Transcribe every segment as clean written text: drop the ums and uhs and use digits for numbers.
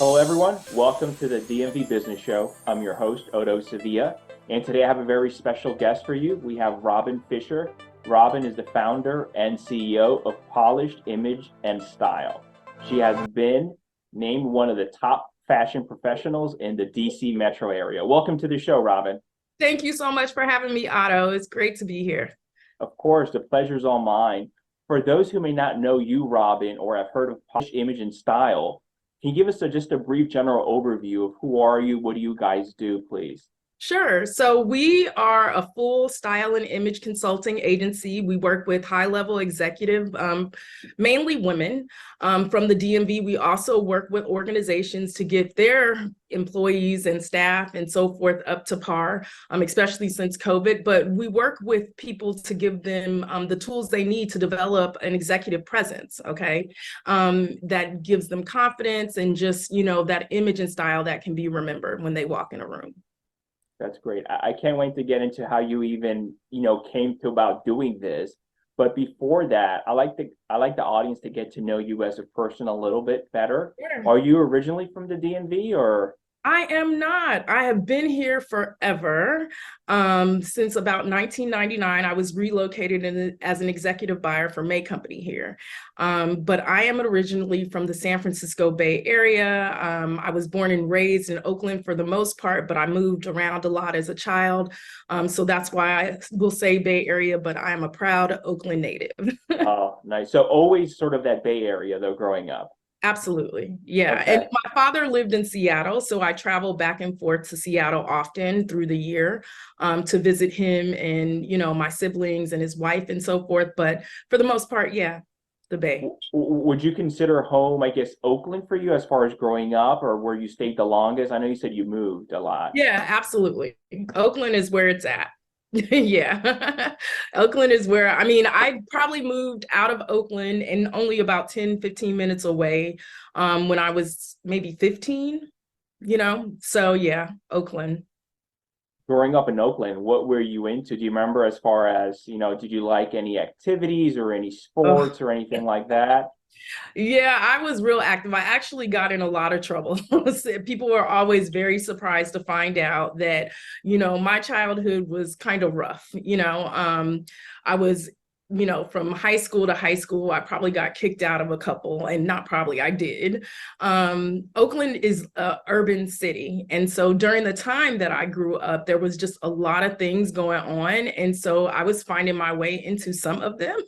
Hello, everyone. Welcome to the DMV Business Show. I'm your host, Otto Sevilla, and today I have a very special guest for you. We have Robin Fisher. Robin is the founder and CEO of Polished Image and Style. She has been named one of the top fashion professionals in the DC metro area. Welcome to the show, Robin. Thank you so much for having me, Otto. It's great to be here. Of course, the pleasure's all mine. For those who may not know you, Robin, or have heard of Polished Image and Style, can you give us just a brief general overview of who are you, what do you guys do, please? Sure. So we are a full style and image consulting agency. We work with high-level executive, mainly women from the DMV. We also work with organizations to get their employees and staff and so forth up to par, especially since COVID. But we work with people to give them the tools they need to develop an executive presence, okay? That gives them confidence and just, that image and style that can be remembered when they walk in a room. That's great. I can't wait to get into how you even, came to about doing this. But before that, I like the audience to get to know you as a person a little bit better. Sure. Are you originally from the DMV or? I am not. I have been here forever. Since about 1999, I was relocated as an executive buyer for May Company here. But I am originally from the San Francisco Bay Area. I was born and raised in Oakland for the most part, but I moved around a lot as a child. So that's why I will say Bay Area, but I am a proud Oakland native. Oh, nice. So always sort of that Bay Area though, growing up. Absolutely. Yeah. Okay. And my father lived in Seattle, so I travel back and forth to Seattle often through the year to visit him and, my siblings and his wife and so forth. But for the most part, yeah, the Bay. Would you consider home, I guess, Oakland for you as far as growing up or where you stayed the longest? I know you said you moved a lot. Yeah, absolutely. Oakland is where it's at. Yeah. Oakland is where, I probably moved out of Oakland and only about 10, 15 minutes away when I was maybe 15, So yeah, Oakland. Growing up in Oakland, what were you into? Do you remember as far as, did you like any activities or any sports or anything like that? Yeah, I was real active. I actually got in a lot of trouble. People were always very surprised to find out that, my childhood was kind of rough. I was, from high school to high school, I probably got kicked out of a couple, and not probably, I did. Oakland is an urban city. And so during the time that I grew up, there was just a lot of things going on. And so I was finding my way into some of them.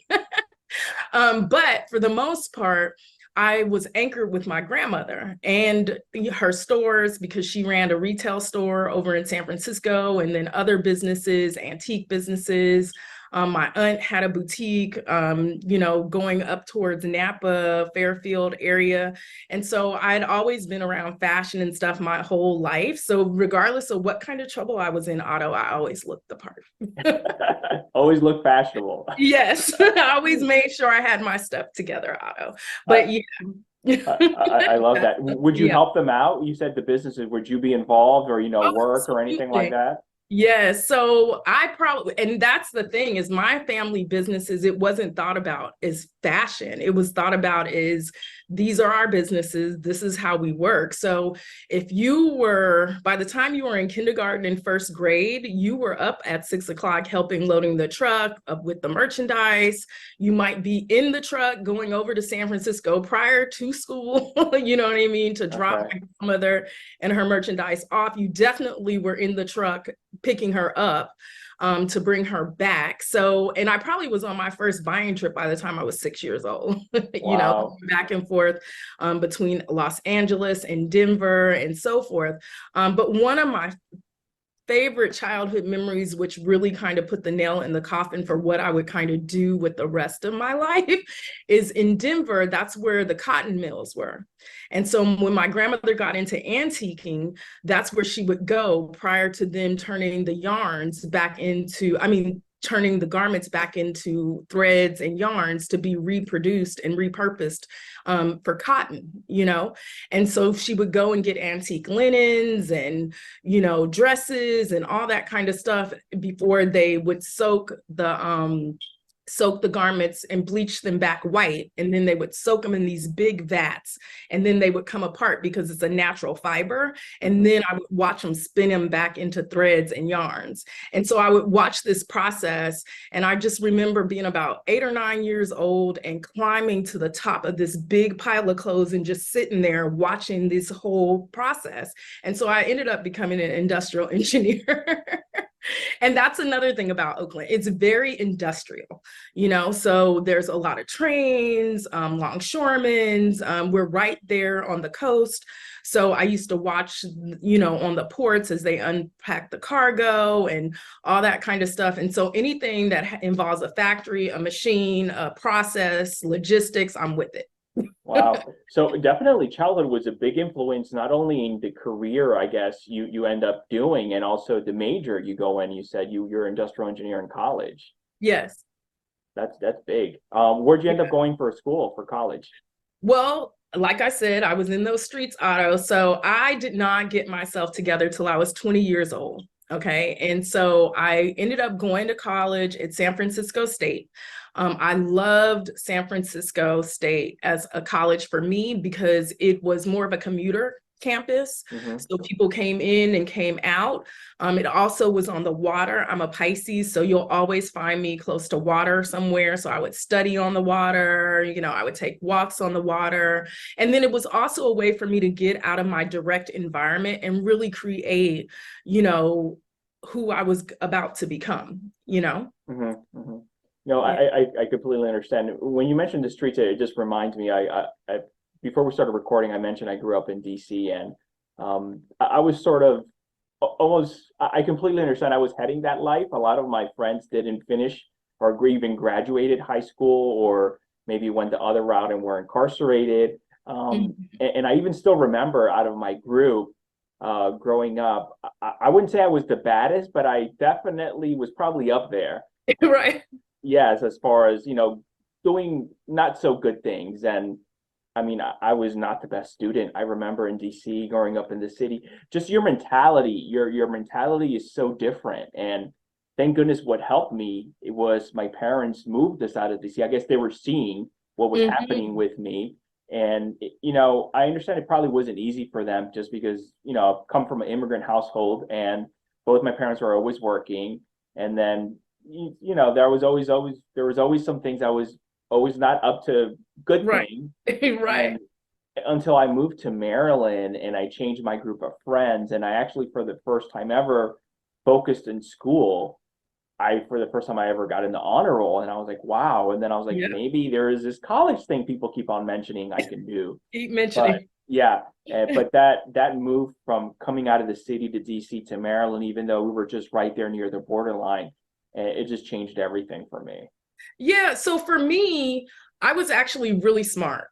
But for the most part, I was anchored with my grandmother and her stores because she ran a retail store over in San Francisco and then other businesses, antique businesses. My aunt had a boutique, going up towards Napa, Fairfield area. And so I'd always been around fashion and stuff my whole life. So regardless of what kind of trouble I was in, Otto, I always looked the part. Always look fashionable. Yes, I always made sure I had my stuff together, Otto. But yeah. I love that. Would you Yeah. help them out? You said the businesses, would you be involved or, Oh, work or anything like absolutely. that? Yes. So I probably, and that's the thing is my family businesses, it wasn't thought about as fashion. It was thought about as these are our businesses. This is how we work. So if you were, by the time you were in kindergarten and first grade, you were up at 6 o'clock helping loading the truck up with the merchandise. You might be in the truck going over to San Francisco prior to school, you know what I mean, to drop Okay. my grandmother and her merchandise off. You definitely were in the truck picking her up to bring her back. So, and I probably was on my first buying trip by the time I was 6 years old, Wow. back and forth between Los Angeles and Denver and so forth. But one of my favorite childhood memories, which really kind of put the nail in the coffin for what I would kind of do with the rest of my life, is in Denver. That's where the cotton mills were. And so when my grandmother got into antiquing, that's where she would go prior to them turning the yarns back into, turning the garments back into threads and yarns to be reproduced and repurposed for cotton, And so she would go and get antique linens and, dresses and all that kind of stuff before they would soak soak the garments and bleach them back white, and then they would soak them in these big vats, and then they would come apart because it's a natural fiber, and then I would watch them spin them back into threads and yarns. And so I would watch this process, and I just remember being about 8 or 9 years old and climbing to the top of this big pile of clothes and just sitting there watching this whole process. And so I ended up becoming an industrial engineer. And that's another thing about Oakland. It's very industrial, so there's a lot of trains, longshoremen's. We're right there on the coast. So I used to watch, on the ports as they unpack the cargo and all that kind of stuff. And so anything that involves a factory, a machine, a process, logistics, I'm with it. Wow. So definitely childhood was a big influence, not only in the career, I guess, you end up doing, and also the major you go in. You said you're industrial engineer in college. Yes. That's big. Where'd you end up going for school, for college? Well, like I said, I was in those streets, Otto. So I did not get myself together till I was 20 years old. Okay. And so I ended up going to college at San Francisco State. I loved San Francisco State as a college for me because it was more of a commuter campus. So people came in and came out. It also was on the water. I'm a Pisces, so you'll always find me close to water somewhere. So I would study on the water, I would take walks on the water. And then it was also a way for me to get out of my direct environment and really create, who I was about to become. No, I completely understand. When you mentioned the streets, it just reminds me, I before we started recording, I mentioned I grew up in DC, and I was sort of almost, I completely understand. I was heading that life. A lot of my friends didn't finish or even graduated high school, or maybe went the other route and were incarcerated. And I even still remember out of my group growing up, I wouldn't say I was the baddest, but I definitely was probably up there. Right. Yes, as far as, doing not so good things. And I mean, I was not the best student. I remember in DC, growing up in the city, just your mentality, your mentality is so different. And thank goodness what helped me, it was my parents moved us out of DC. I guess they were seeing what was happening with me. And, I understand it probably wasn't easy for them, just because, I've come from an immigrant household and both my parents were always working. And then, there was always some things I was always not up to good things. Right. And until I moved to Maryland and I changed my group of friends, and I actually, for the first time ever, focused in school. For the first time I ever got in the honor roll, and I was like, wow. And then I was like, maybe there is this college thing people keep on mentioning I can do. Keep mentioning. But that move from coming out of the city to DC to Maryland, even though we were just right there near the borderline, it just changed everything for me. Yeah. So for me, I was actually really smart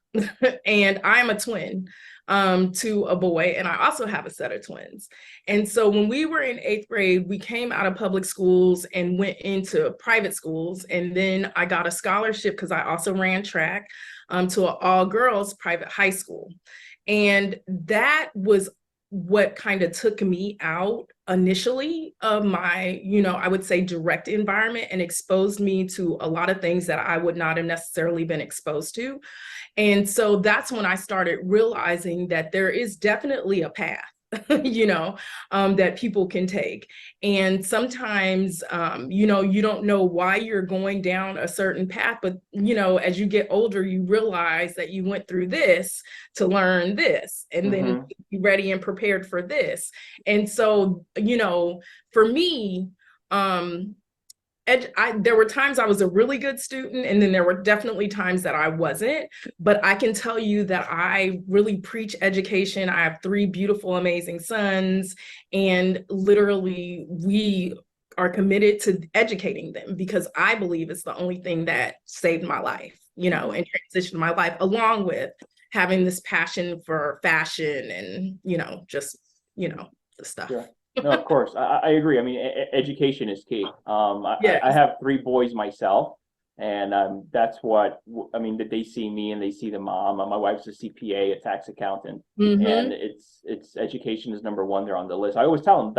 and I am a twin to a boy, and I also have a set of twins. And so when we were in 8th grade, we came out of public schools and went into private schools. And then I got a scholarship because I also ran track to an all-girls private high school. And that was what kind of took me out initially of my, I would say direct environment, and exposed me to a lot of things that I would not have necessarily been exposed to. And so that's when I started realizing that there is definitely a path, that people can take. And sometimes, you don't know why you're going down a certain path, but, as you get older, you realize that you went through this to learn this, and then be ready and prepared for this. And so, for me, there were times I was a really good student, and then there were definitely times that I wasn't. But I can tell you that I really preach education. I have 3 beautiful, amazing sons, and literally we are committed to educating them because I believe it's the only thing that saved my life, and transitioned my life, along with having this passion for fashion and, just, the stuff. Sure. No, of course. I agree. I mean, education is key. I have 3 boys myself, and that's what, I mean, that they see me and they see the mom. My wife's a CPA, a tax accountant, and it's education is number 1 there on the list. I always tell them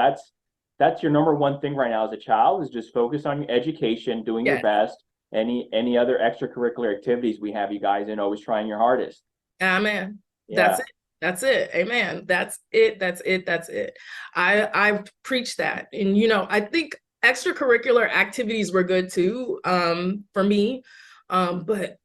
that's your number 1 thing right now as a child, is just focus on your education, doing your best, Any other extracurricular activities we have you guys in? Always trying your hardest. Amen. That's Yeah. it. That's it. Amen. That's it. That's it. That's it. I've preached that. And I think extracurricular activities were good too, for me. But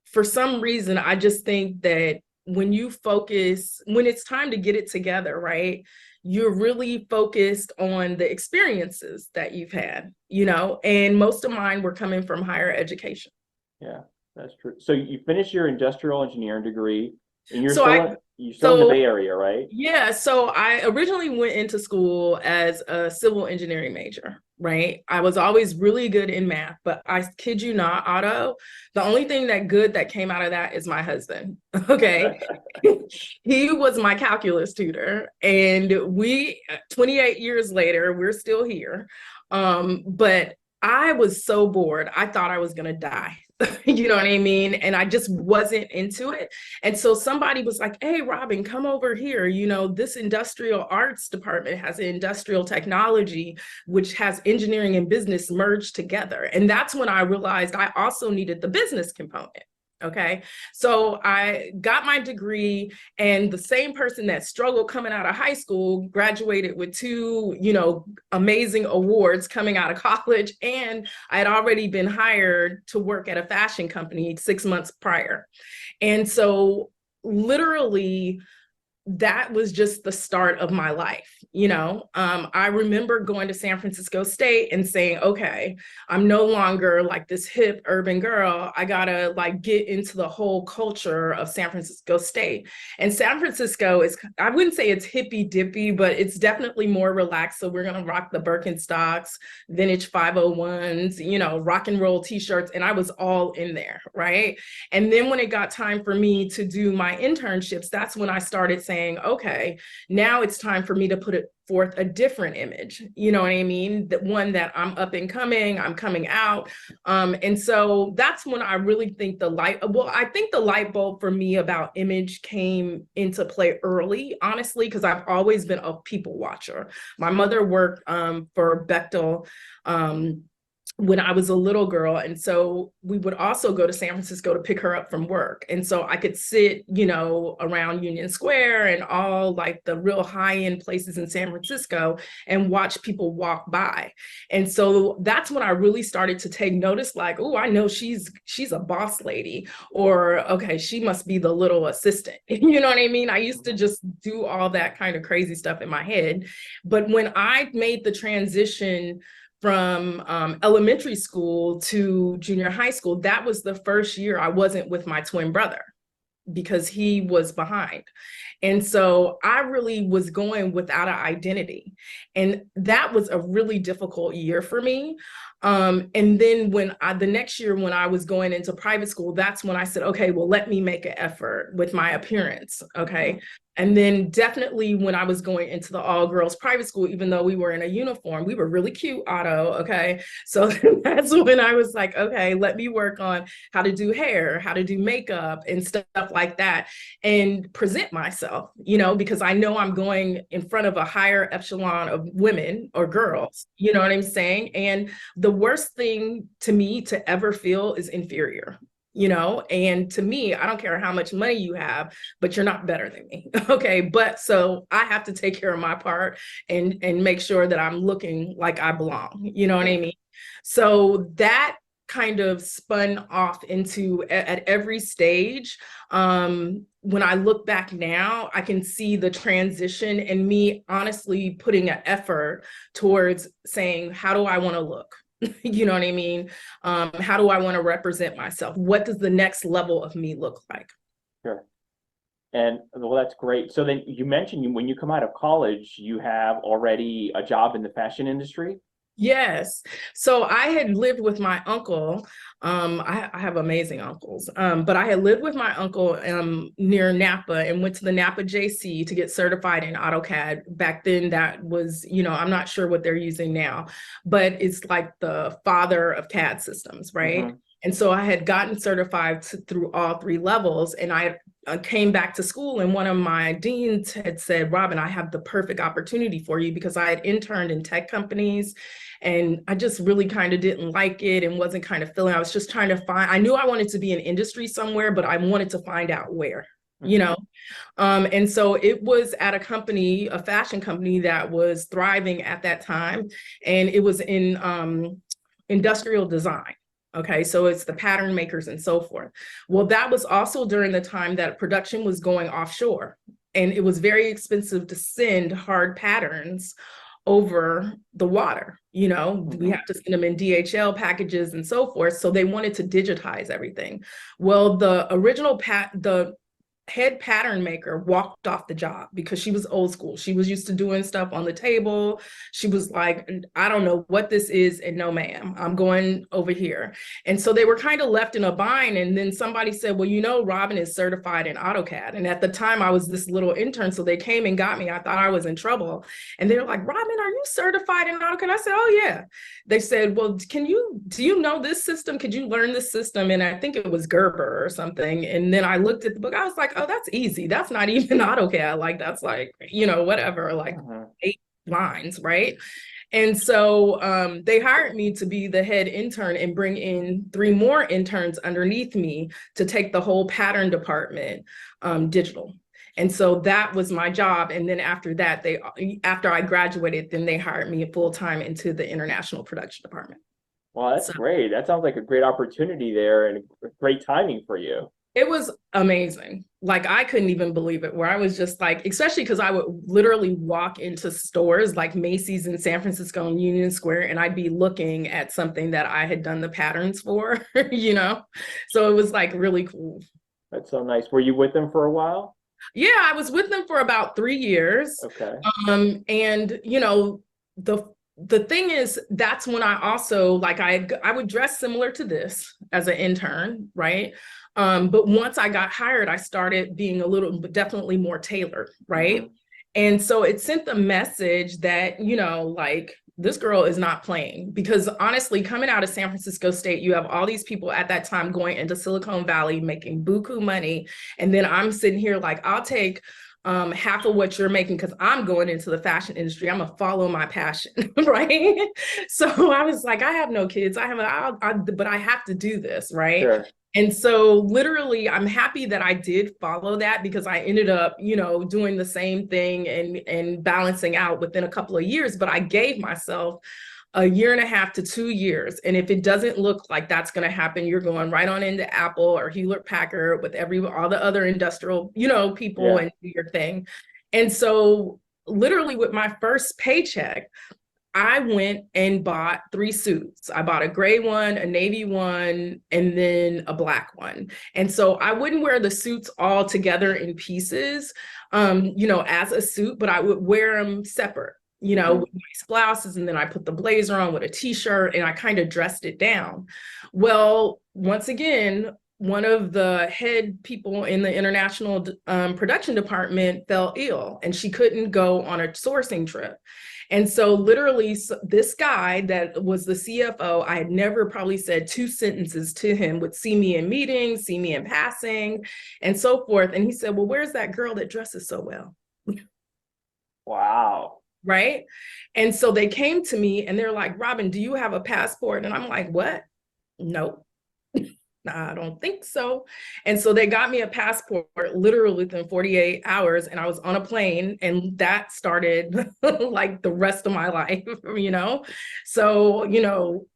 for some reason, I just think that when it's time to get it together, right? You're really focused on the experiences that you've had, and most of mine were coming from higher education. Yeah, that's true. So you finished your industrial engineering degree, and So I, you're still in the so Bay Area, right? Yeah, so I originally went into school as a civil engineering major, right? I was always really good in math, but I kid you not, Otto, the only thing that came out of that is my husband. Okay. He was my calculus tutor, and 28 years later, we're still here. But I was so bored. I thought I was going to die. You know what I mean? And I just wasn't into it. And so somebody was like, hey, Robin, come over here. This industrial arts department has industrial technology, which has engineering and business merged together. And that's when I realized I also needed the business component. Okay. So I got my degree, and the same person that struggled coming out of high school graduated with two, amazing awards coming out of college. And I had already been hired to work at a fashion company 6 months prior. And so literally, that was just the start of my life. I remember going to San Francisco State and saying, okay, I'm no longer like this hip urban girl. I gotta like get into the whole culture of San Francisco State. And San Francisco I wouldn't say it's hippy dippy, but it's definitely more relaxed. So we're gonna rock the Birkenstocks, vintage 501s, rock and roll t-shirts. And I was all in there, right? And then when it got time for me to do my internships, that's when I started saying, okay, now it's time for me to put it forth a different image. You know what I mean? That one that I'm up and coming, I'm coming out. And so that's when I really think I think the light bulb for me about image came into play early, honestly, because I've always been a people watcher. My mother worked for Bechtel when I was a little girl. And so we would also go to San Francisco to pick her up from work. And so I could sit, around Union Square and all like the real high-end places in San Francisco and watch people walk by. And so that's when I really started to take notice, like, oh, I know she's a boss lady, or okay, she must be the little assistant. You know what I mean? I used to just do all that kind of crazy stuff in my head. But when I made the transition from elementary school to junior high school, that was the first year I wasn't with my twin brother because he was behind. And so I really was going without an identity. And that was a really difficult year for me. And then the next year when I was going into private school, that's when I said, okay, well, let me make an effort with my appearance. Okay. And then definitely when I was going into the all girls private school, even though we were in a uniform, we were really cute, Otto. Okay. So that's when I was like, okay, let me work on how to do hair, how to do makeup and stuff like that, and present myself, because I know I'm going in front of a higher echelon of women or girls, you know what I'm saying? And the worst thing to me to ever feel is inferior. And to me, I don't care how much money you have, but you're not better than me. Okay. But so I have to take care of my part and make sure that I'm looking like I belong. You know what I mean? So that kind of spun off into at every stage. When I look back now, I can see the transition and me honestly putting an effort towards saying, how do I want to look? You know what I mean? How do I want to represent myself? What does the next level of me look like? Sure. And well, that's great. So then you mentioned when you come out of college, you have already a job in the fashion industry. Yes. So I had lived with my uncle. I have amazing uncles, but I had lived with my uncle near Napa and went to the Napa JC to get certified in AutoCAD. Back then, that was, I'm not sure what they're using now, but it's like the father of CAD systems, right? Mm-hmm. And so I had gotten certified through all three levels, and I came back to school, and one of my deans had said, Robin, I have the perfect opportunity for you, because I had interned in tech companies and I just really kind of didn't like it and wasn't kind of feeling, I was just trying to find, I knew I wanted to be in industry somewhere, but I wanted to find out where, you know? And so it was at a company, a fashion company that was thriving at that time. And it was in industrial design. Okay, so it's the pattern makers and so forth. Well, that was also during the time that production was going offshore, and it was very expensive to send hard patterns over the water. You know, we have to send them in DHL packages and so forth. So they wanted to digitize everything. Well, the original the head pattern maker walked off the job because she was old school. She was used to doing stuff on the table. She was like, I don't know what this is. And no, ma'am, I'm going over here. And so they were kind of left in a bind. And then somebody said, well, you know, Robin is certified in AutoCAD. And at the time I was this little intern. So they came and got me. I thought I was in trouble. And they were like, Robin, are you certified in AutoCAD? I said, oh yeah. They said, well, do you know this system? Could you learn this system? And I think it was Gerber or something. And then I looked at the book. I was like, oh, that's easy. That's not even AutoCAD. Like, that's like, you know, whatever, like 8 lines, right? And so they hired me to be the head intern and bring in 3 more interns underneath me to take the whole pattern department digital. And so that was my job. And then after that, after I graduated, then they hired me full-time into the international production department. Well, that's great. That sounds like a great opportunity there and great timing for you. It was amazing. Like, I couldn't even believe it, where I was just like, especially because I would literally walk into stores like Macy's in San Francisco and Union Square, and I'd be looking at something that I had done the patterns for, you know? So it was like really cool. That's so nice. Were you with them for a while? Yeah, I was with them for about 3 years. Okay. And you know, the thing is, that's when I also, like, I would dress similar to this as an intern, right? But once I got hired, I started being definitely more tailored, right? And so it sent the message that, you know, like, this girl is not playing. Because honestly, coming out of San Francisco State, you have all these people at that time going into Silicon Valley, making buku money. And then I'm sitting here like, I'll take half of what you're making because I'm going into the fashion industry. I'm gonna follow my passion, right? So I was like, I have no kids. But I have to do this, right? Sure. And so literally, I'm happy that I did follow that, because I ended up, you know, doing the same thing and balancing out within a couple of years. But I gave myself 1.5 to 2 years. And if it doesn't look like that's going to happen, you're going right on into Apple or Hewlett Packard with all the other industrial, you know, people and do your thing. And so literally with my first paycheck, I went and bought 3 suits. I bought a gray one, a navy one, and then a black one. And so I wouldn't wear the suits all together in pieces, you know, as a suit, but I would wear them separate, you know, with nice blouses. And then I put the blazer on with a t-shirt, and I kind of dressed it down. Well, once again, one of the head people in the international production department fell ill, and she couldn't go on a sourcing trip. And so literally this guy that was the CFO, I had never probably said 2 sentences to him, would see me in meetings, see me in passing and so forth. And he said, well, where's that girl that dresses so well? Wow. Right. And so they came to me and they're like, Robin, do you have a passport? And I'm like, what? Nope. I don't think so. And so they got me a passport literally within 48 hours, and I was on a plane, and that started like the rest of my life, you know? So, you know,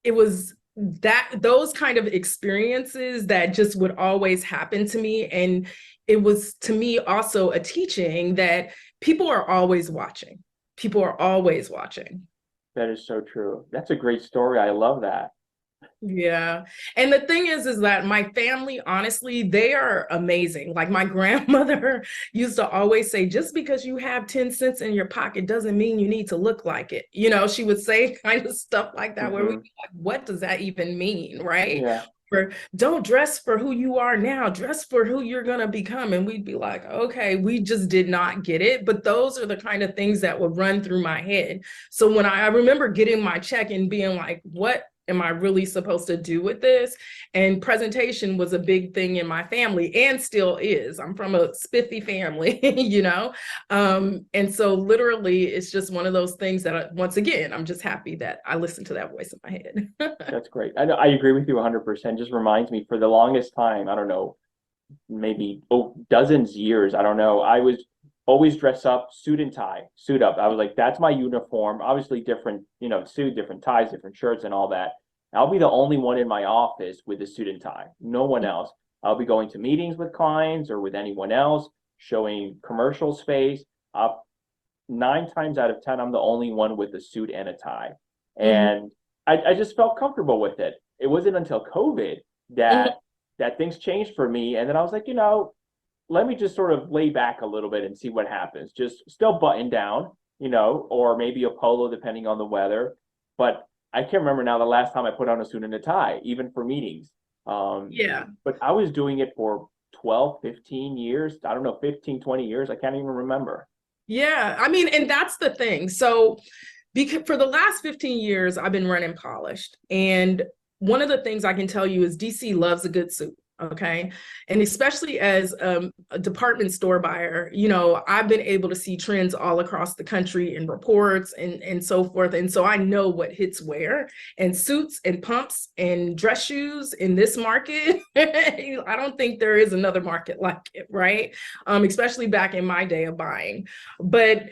it was those kind of experiences that just would always happen to me. And it was, to me, also a teaching that people are always watching. People are always watching. That is so true. That's a great story. I love that. Yeah. And the thing is that my family, honestly, they are amazing. Like, my grandmother used to always say, just because you have 10 cents in your pocket doesn't mean you need to look like it. You know, she would say kind of stuff like that, where we'd be like, what does that even mean? Right. Yeah. Or don't dress for who you are now, dress for who you're going to become. And we'd be like, okay, we just did not get it. But those are the kind of things that would run through my head. So when I remember getting my check and being like, what am I really supposed to do with this? And presentation was a big thing in my family and still is. I'm from a spiffy family, you know? And so literally it's just one of those things that once again, I'm just happy that I listened to that voice in my head. That's great. I agree with you 100%. Just reminds me for the longest time, I don't know, maybe dozens years, I don't know. I was always dress up, suit and tie, suit up. I was like, that's my uniform. Obviously different, suit, different ties, different shirts and all that. I'll be the only one in my office with a suit and tie. No one else. I'll be going to meetings with clients or with anyone else, showing commercial space. 9 times out of 10, I'm the only one with a suit and a tie. And I just felt comfortable with it. It wasn't until COVID that things changed for me. And then I was like, let me just sort of lay back a little bit and see what happens. Just still button down, or maybe a polo depending on the weather. But I can't remember now the last time I put on a suit and a tie, even for meetings. But I was doing it for 12, 15 years. I don't know, 15, 20 years. I can't even remember. Yeah, I mean, and that's the thing. So because for the last 15 years, I've been running Polished. And one of the things I can tell you is DC loves a good suit. Okay. And especially as a department store buyer, I've been able to see trends all across the country in reports and so forth. And so I know what hits where, and suits and pumps and dress shoes in this market. I don't think there is another market like it, right? Especially back in my day of buying. But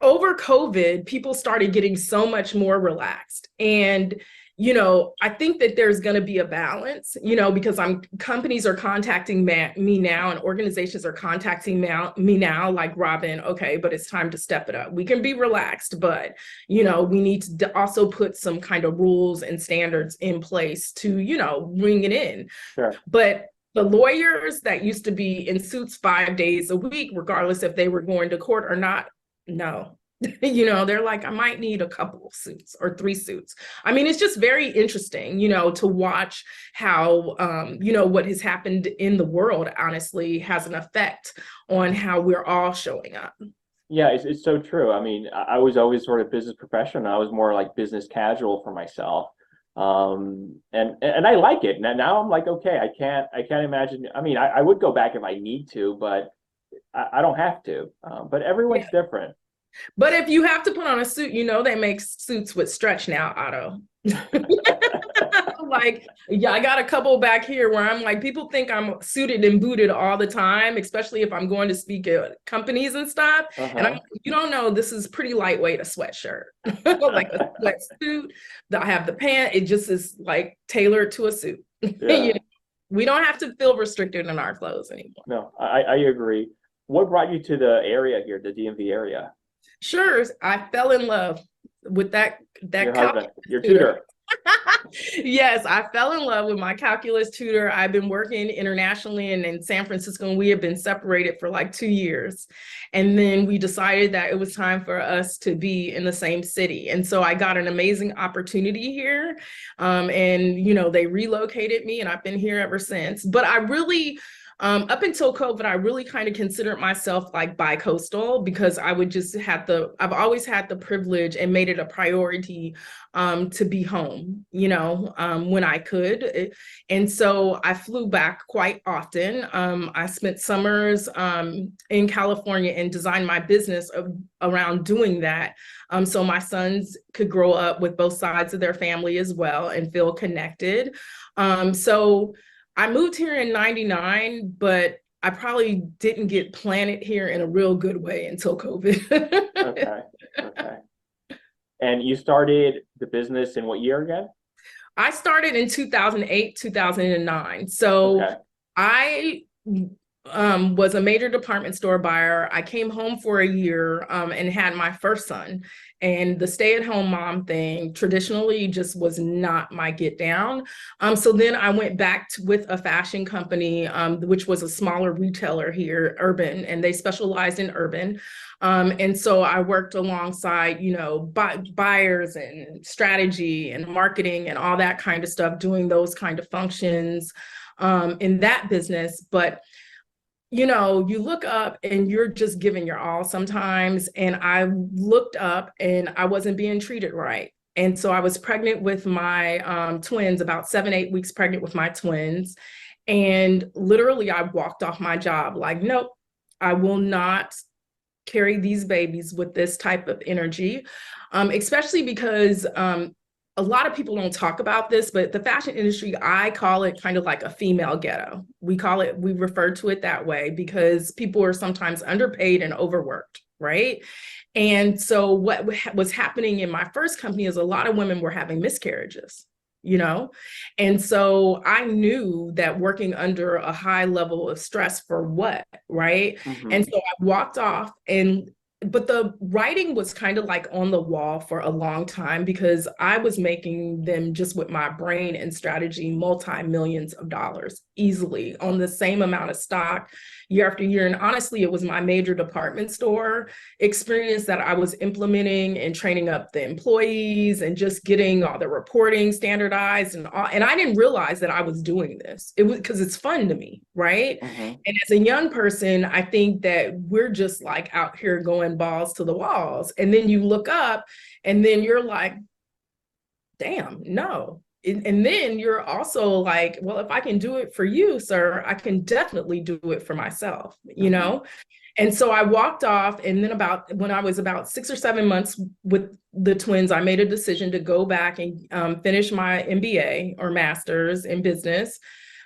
over COVID, people started getting so much more relaxed. And I think that there's going to be a balance, because companies are contacting me now and organizations are contacting me now, like, Robin, okay, but it's time to step it up. We can be relaxed, but, we need to also put some kind of rules and standards in place to, bring it in. Sure. But the lawyers that used to be in suits 5 days a week, regardless if they were going to court or not, no. They're like, I might need a couple of suits or 3 suits. I mean, it's just very interesting, to watch how, what has happened in the world, honestly, has an effect on how we're all showing up. Yeah, it's so true. I mean, I was always sort of business professional. I was more like business casual for myself. And I like it. Now I'm like, okay, I can't imagine. I mean, I would go back if I need to, but I don't have to. But everyone's different. But if you have to put on a suit, they make suits with stretch now, Otto. Like, yeah, I got a couple back here where I'm like, people think I'm suited and booted all the time, especially if I'm going to speak at companies and stuff. And I'm like, you don't know, this is pretty lightweight, a sweatshirt, like a sweatsuit. I have the pant. It just is like tailored to a suit. Yeah. We don't have to feel restricted in our clothes anymore. No, I agree. What brought you to the area here, the DMV area? Sure, I fell in love with that your husband, your tutor. Yes, I fell in love with my calculus tutor. I've been working internationally and in San Francisco, and we have been separated for like 2 years. And then we decided that it was time for us to be in the same city. And so I got an amazing opportunity here. And, they relocated me, and I've been here ever since. But I really, up until COVID, I really kind of considered myself like bi-coastal, because I would just I've always had the privilege and made it a priority to be home, when I could. And so I flew back quite often. I spent summers in California and designed my business around doing that. So my sons could grow up with both sides of their family as well and feel connected. So I moved here in 99, but I probably didn't get planted here in a real good way until COVID. Okay. And you started the business in what year again? I started in 2008, 2009. So I was a major department store buyer. I came home for a year and had my first son. And the stay-at-home mom thing traditionally just was not my get down. So then I went back with a fashion company, which was a smaller retailer here, Urban, and they specialized in urban. And so I worked alongside, buyers and strategy and marketing and all that kind of stuff, doing those kind of functions in that business. But you look up and you're just giving your all sometimes. And I looked up and I wasn't being treated right. And so I was pregnant with my twins, about 7, 8 weeks pregnant with my twins. And literally I walked off my job like, nope, I will not carry these babies with this type of energy, especially because a lot of people don't talk about this, but the fashion industry, I call it kind of like a female ghetto. We refer to it that way because people are sometimes underpaid and overworked, right? And so what was happening in my first company is a lot of women were having miscarriages, you know? And so I knew that working under a high level of stress for what, right? And so I walked off but the writing was kind of like on the wall for a long time because I was making them just with my brain and strategy, multi-millions of dollars easily on the same amount of stock year after year. And honestly, it was my major department store experience that I was implementing and training up the employees and just getting all the reporting standardized and I didn't realize that I was doing this. It was because it's fun to me, right? And as a young person, I think that we're just like out here going balls to the walls. And then you look up and then you're like, damn, no. And then you're also like, well, if I can do it for you, sir, I can definitely do it for myself, you know? And so I walked off, and then when I was about 6 or 7 months with the twins, I made a decision to go back and finish my MBA or master's in business,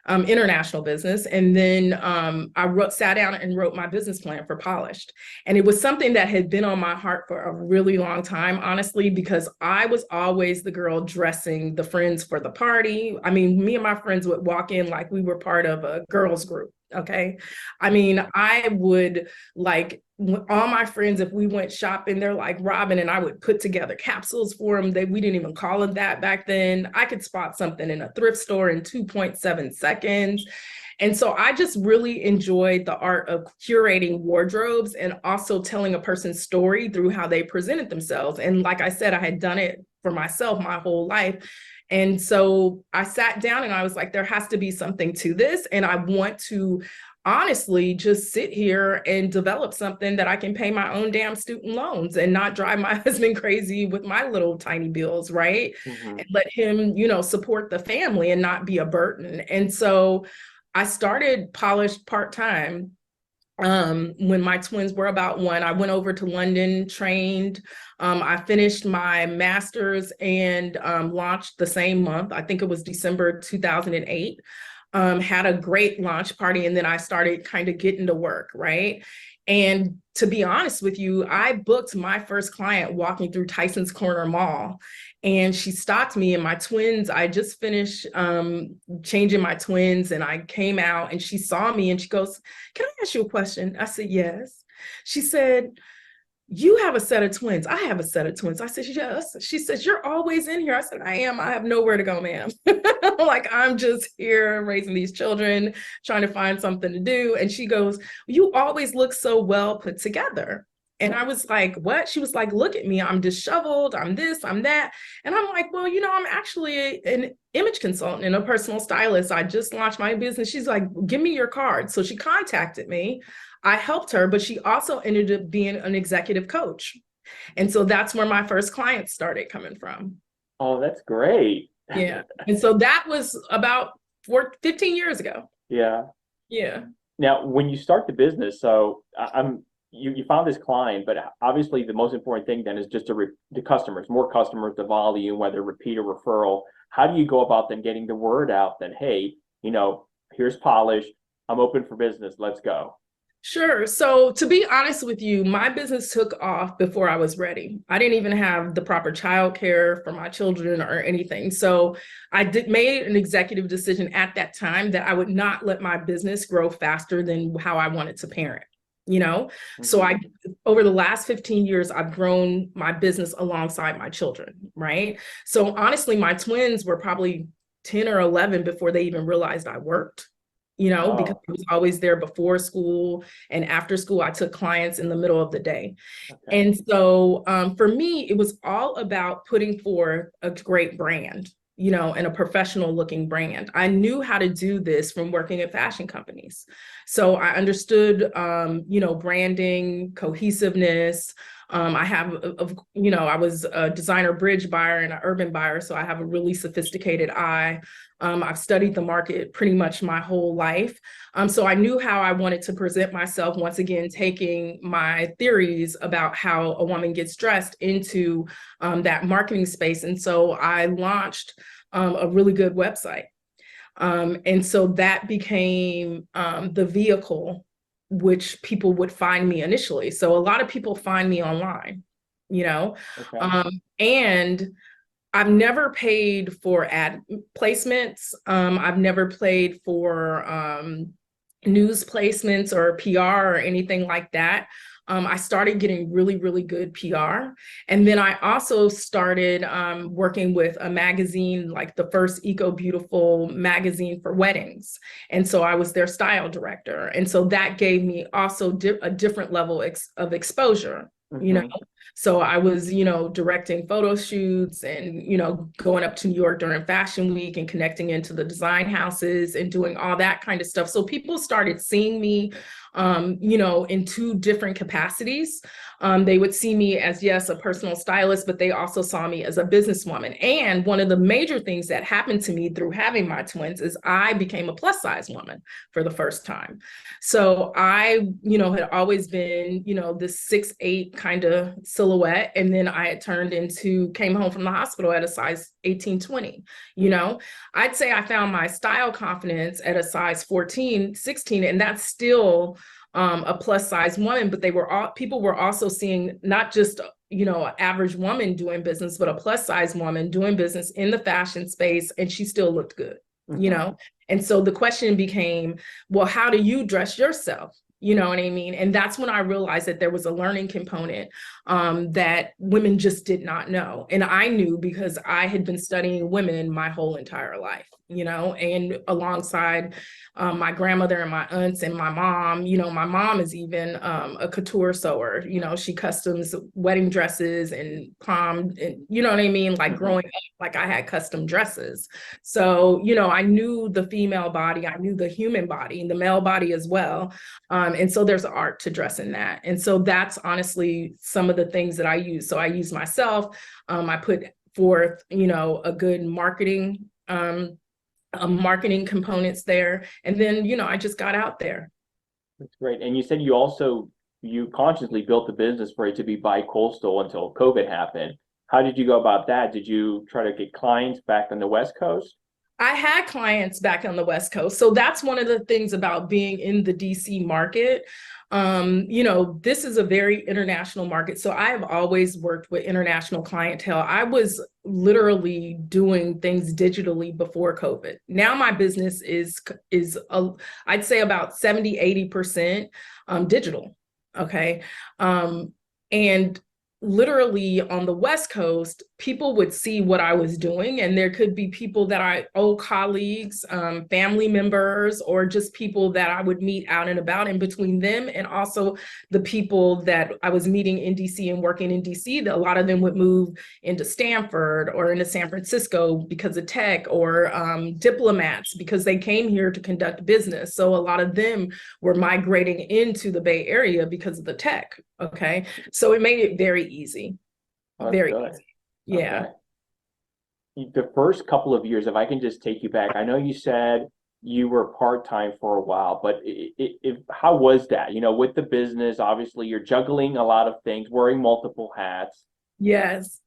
international business. And then I sat down and wrote my business plan for Polished. And it was something that had been on my heart for a really long time, honestly, because I was always the girl dressing the friends for the party. I mean, me and my friends would walk in like we were part of a girls group. Okay. I mean, I would like all my friends, if we went shopping, they're like, Robin, and I would put together capsules for them. We didn't even call it that back then. I could spot something in a thrift store in 2.7 seconds. And so I just really enjoyed the art of curating wardrobes and also telling a person's story through how they presented themselves. And like I said, I had done it for myself my whole life. And so I sat down and I was like, there has to be something to this. And I want to honestly just sit here and develop something that I can pay my own damn student loans and not drive my husband crazy with my little tiny bills, right? And let him, support the family and not be a burden. And so I started Polished part-time. When my twins were about 1, I went over to London, trained. I finished my master's and launched the same month. I think it was December 2008. Had a great launch party, and then I started kind of getting to work, right? And to be honest with you, I booked my first client walking through Tyson's Corner Mall. And she stopped me and my twins. I just finished changing my twins and I came out and she saw me and she goes, can I ask you a question? I said, yes. She said, you have a set of twins. I have a set of twins. I said, yes. She says, you're always in here. I said, I am. I have nowhere to go, ma'am. Like, I'm just here raising these children, trying to find something to do. And she goes, you always look so well put together. And I was like, what? She was like, look at me. I'm disheveled. I'm this, I'm that. And I'm like, well, I'm actually an image consultant and a personal stylist. I just launched my business. She's like, give me your card. So she contacted me. I helped her, but she also ended up being an executive coach. And so that's where my first clients started coming from. Oh, that's great. Yeah. And so that was about 15 years ago. Yeah. Yeah. Now, when you start the business, so you found this client, but obviously the most important thing then is just the customers, more customers, the volume, whether repeat or referral. How do you go about then getting the word out that, hey, here's Polished, I'm open for business, let's go? Sure. So to be honest with you, my business took off before I was ready. I didn't even have the proper childcare for my children or anything. So I made an executive decision at that time that I would not let my business grow faster than how I wanted to parent. So over the last 15 years, I've grown my business alongside my children, right? So honestly, my twins were probably 10 or 11 before they even realized I worked, because I was always there before school and after school. I took clients in the middle of the day. Okay. And so for me, it was all about putting forth a great brand, and a professional looking brand. I knew how to do this from working at fashion companies. So I understood, branding, cohesiveness, I have, I was a designer bridge buyer and an urban buyer, so I have a really sophisticated eye. I've studied the market pretty much my whole life. So I knew how I wanted to present myself, once again, taking my theories about how a woman gets dressed into that marketing space. And so I launched a really good website. And so that became the vehicle which people would find me initially. So a lot of people find me online, Okay. And I've never paid for ad placements. I've never paid for news placements or PR or anything like that. I started getting really, really good PR. And then I also started working with a magazine, like the first Eco Beautiful magazine for weddings. And so I was their style director. And so that gave me also a different level of exposure, So I was, directing photo shoots and, going up to New York during Fashion Week and connecting into the design houses and doing all that kind of stuff. So people started seeing me, in two different capacities. They would see me as, yes, a personal stylist, but they also saw me as a businesswoman. And one of the major things that happened to me through having my twins is I became a plus size woman for the first time. So I, had always been, this 6'8" kind of silhouette. And then I had came home from the hospital at a size 18, 20, I'd say I found my style confidence at a size 14, 16, and that's still a plus size woman, but people were also seeing not just an average woman doing business, but a plus size woman doing business in the fashion space, and she still looked good, And so the question became, well, how do you dress yourself? You know what I mean? And that's when I realized that there was a learning component that women just did not know. And I knew because I had been studying women my whole entire life, and alongside my grandmother and my aunts and my mom, my mom is even a couture sewer, she customs wedding dresses and prom, and you know what I mean? Like growing up, like I had custom dresses. So, I knew the female body, I knew the human body, the male body as well. And so there's art to dress in that. And so that's honestly some of the things that I use. So I use myself, I put forth, a good marketing components there. And then, I just got out there. That's great. And you said you consciously built the business for it to be bi-coastal until COVID happened. How did you go about that? Did you try to get clients back on the West Coast? I had clients back on the West Coast. So that's one of the things about being in the DC market. This is a very international market. So I have always worked with international clientele. I was literally doing things digitally before COVID. Now my business is I'd say about 70, 80% digital. Okay. And literally on the West Coast, people would see what I was doing, and there could be people that old colleagues, family members, or just people that I would meet out and about. And between them and also the people that I was meeting in DC and working in DC, a lot of them would move into Stanford or into San Francisco because of tech, or diplomats because they came here to conduct business. So a lot of them were migrating into the Bay Area because of the tech. Okay. So it made it very easy. Very easy. Yeah. Okay. The first couple of years, if I can just take you back, I know you said you were part-time for a while, but how was that? With the business, obviously you're juggling a lot of things, wearing multiple hats. Yes.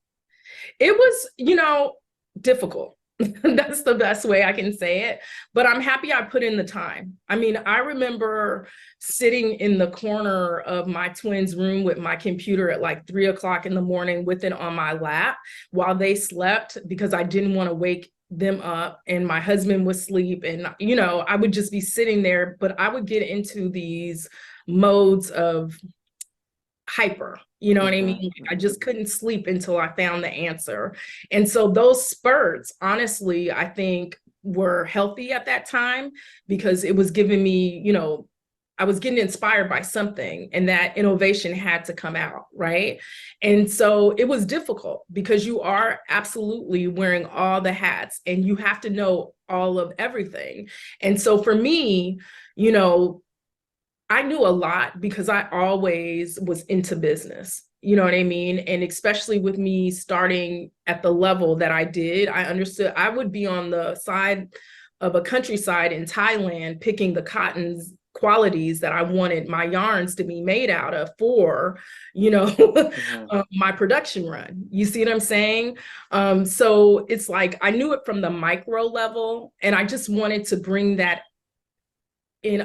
It was, difficult. That's the best way I can say it. But I'm happy I put in the time. I mean, I remember sitting in the corner of my twins' room with my computer at like 3 o'clock in the morning with it on my lap while they slept, because I didn't want to wake them up, and my husband was asleep. And, I would just be sitting there, but I would get into these modes of hyper, you know what I mean? I just couldn't sleep until I found the answer. And so those spurts, honestly, I think were healthy at that time, because it was giving me, I was getting inspired by something, and that innovation had to come out, right? And so it was difficult because you are absolutely wearing all the hats and you have to know all of everything. And so for me, I knew a lot because I always was into business. You know what I mean? And especially with me starting at the level that I did, I understood I would be on the side of a countryside in Thailand picking the cottons qualities that I wanted my yarns to be made out of for, you know, Mhm. my production run. You see what I'm saying? So it's like I knew it from the micro level, and I just wanted to bring that in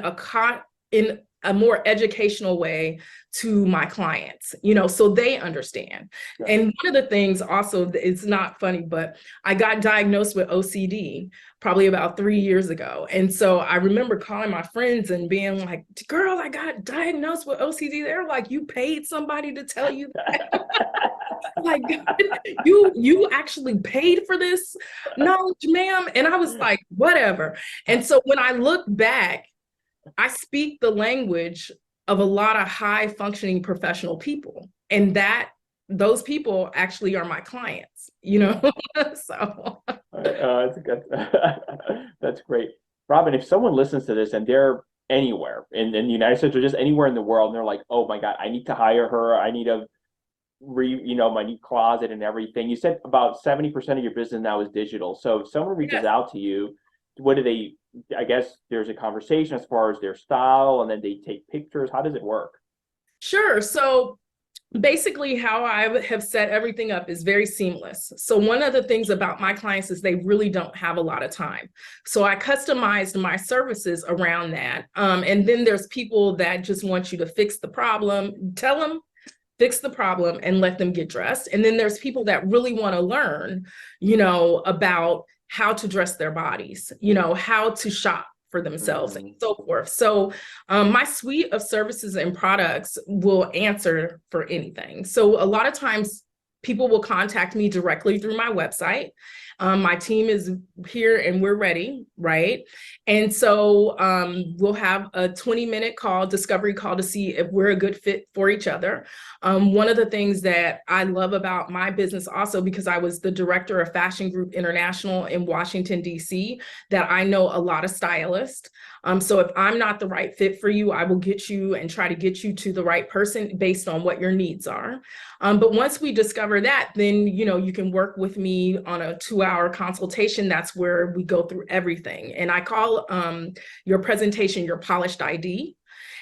in a more educational way to my clients, you know, so they understand. Yeah. And one of the things also, it's not funny, but I got diagnosed with OCD probably about 3 years ago. And so I remember calling my friends and being like, girl, I got diagnosed with OCD. They're like, you paid somebody to tell you that? Like, you actually paid for this knowledge, ma'am? And I was like, whatever. And so when I look back, I speak the language of a lot of high functioning professional people, and those people actually are my clients, you know? So That's good. That's great. Robin, if someone listens to this and they're anywhere in the United States or just anywhere in the world, and they're like, oh my God, I need to hire her. I need a my new closet and everything. You said about 70% of your business now is digital. So if someone reaches yes, out to you, what do they, I guess there's a conversation as far as their style and then they take pictures. How does it work? sure. So basically, how I have set everything up is very seamless. So one of the things about my clients is they really don't have a lot of time. So I customized my services around that. And then there's people that just want you to fix the problem, tell them, fix the problem, and let them get dressed. And then there's people that really want to learn, you know, about how to dress their bodies, you know, how to shop for themselves and Mhm. so forth. So my suite of services and products will answer for anything. So a lot of times people will contact me directly through my website. My team is here and we're ready, right? And so we'll have a 20-minute call, discovery call, to see if we're a good fit for each other. One of the things that I love about my business also, because I was the director of Fashion Group International in Washington, D.C., that I know a lot of stylists. So if I'm not the right fit for you, I will get you and try to get you to the right person based on what your needs are. But once we discover that, then, you know, you can work with me on a 2-hour consultation. That's where we go through everything. And I call your presentation your polished ID.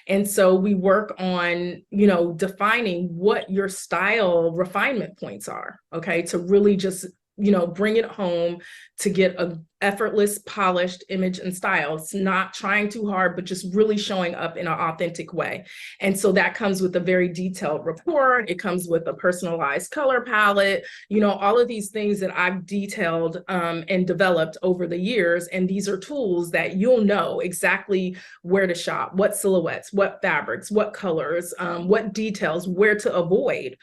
And so we work on, you know, defining what your style refinement points are, okay, to really just, you know, bring it home to get a effortless, polished image and style. It's not trying too hard, but just really showing up in an authentic way. And so that comes with a very detailed report. It comes with a personalized color palette, you know, all of these things that I've detailed and developed over the years. And these are tools that you'll know exactly where to shop, what silhouettes, what fabrics, what colors, what details, where to avoid,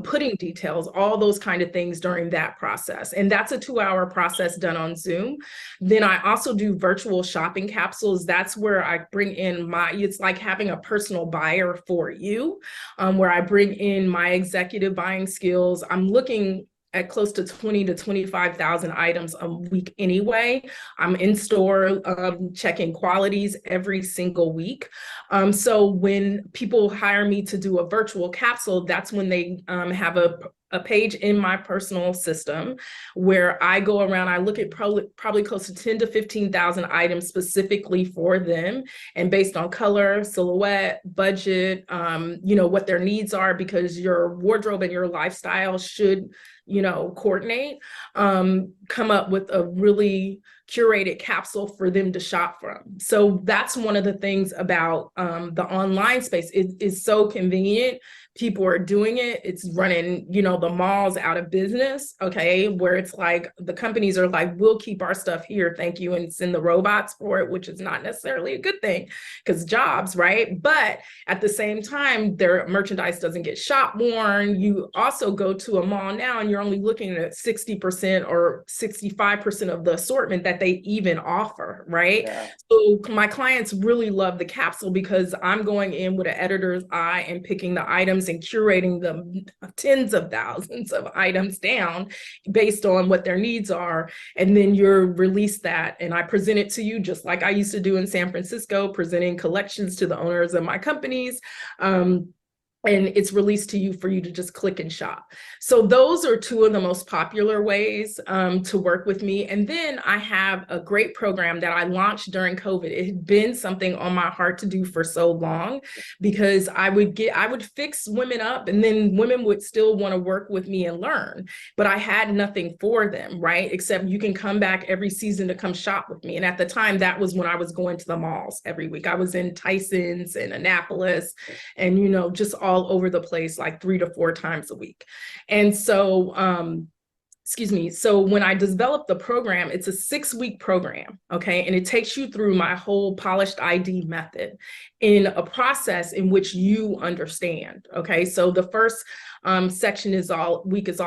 putting details, all those kind of things during that process. And that's a 2-hour process done on Zoom. Then I also do virtual shopping capsules. That's where I bring in it's like having a personal buyer for you, where I bring in my executive buying skills. I'm looking at close to 20 to 25,000 items a week anyway. I'm in store checking qualities every single week. So when people hire me to do a virtual capsule, that's when they have a page in my personal system where I go around, I look at probably close to 10 to 15,000 items specifically for them, and based on color, silhouette, budget, you know, what their needs are, because your wardrobe and your lifestyle should, you know, coordinate, come up with a really curated capsule for them to shop from. So that's one of the things about the online space. It is so convenient. People are doing it. It's running, you know, the malls out of business, okay, where it's like the companies are like, we'll keep our stuff here, thank you, and send the robots for it, which is not necessarily a good thing because jobs, right? But at the same time, their merchandise doesn't get shop worn. You also go to a mall now and you're only looking at 60% or 65% of the assortment that they even offer, right? Yeah. So my clients really love the capsule because I'm going in with an editor's eye and picking the items and curating them tens of thousands of items down based on what their needs are. And then you're release that. And I present it to you just like I used to do in San Francisco, presenting collections to the owners of my companies. And it's released to you for you to just click and shop. So those are two of the most popular ways to work with me. And then I have a great program that I launched during COVID. It had been something on my heart to do for so long because I would fix women up and then women would still want to work with me and learn, but I had nothing for them, right? Except you can come back every season to come shop with me. And at the time, that was when I was going to the malls every week. I was in Tyson's and Annapolis and, just all over the place, like 3 to 4 times a week. And so, so when I developed the program, it's a 6-week program, okay? And it takes you through my whole polished ID method in a process in which you understand, okay? So the first section is all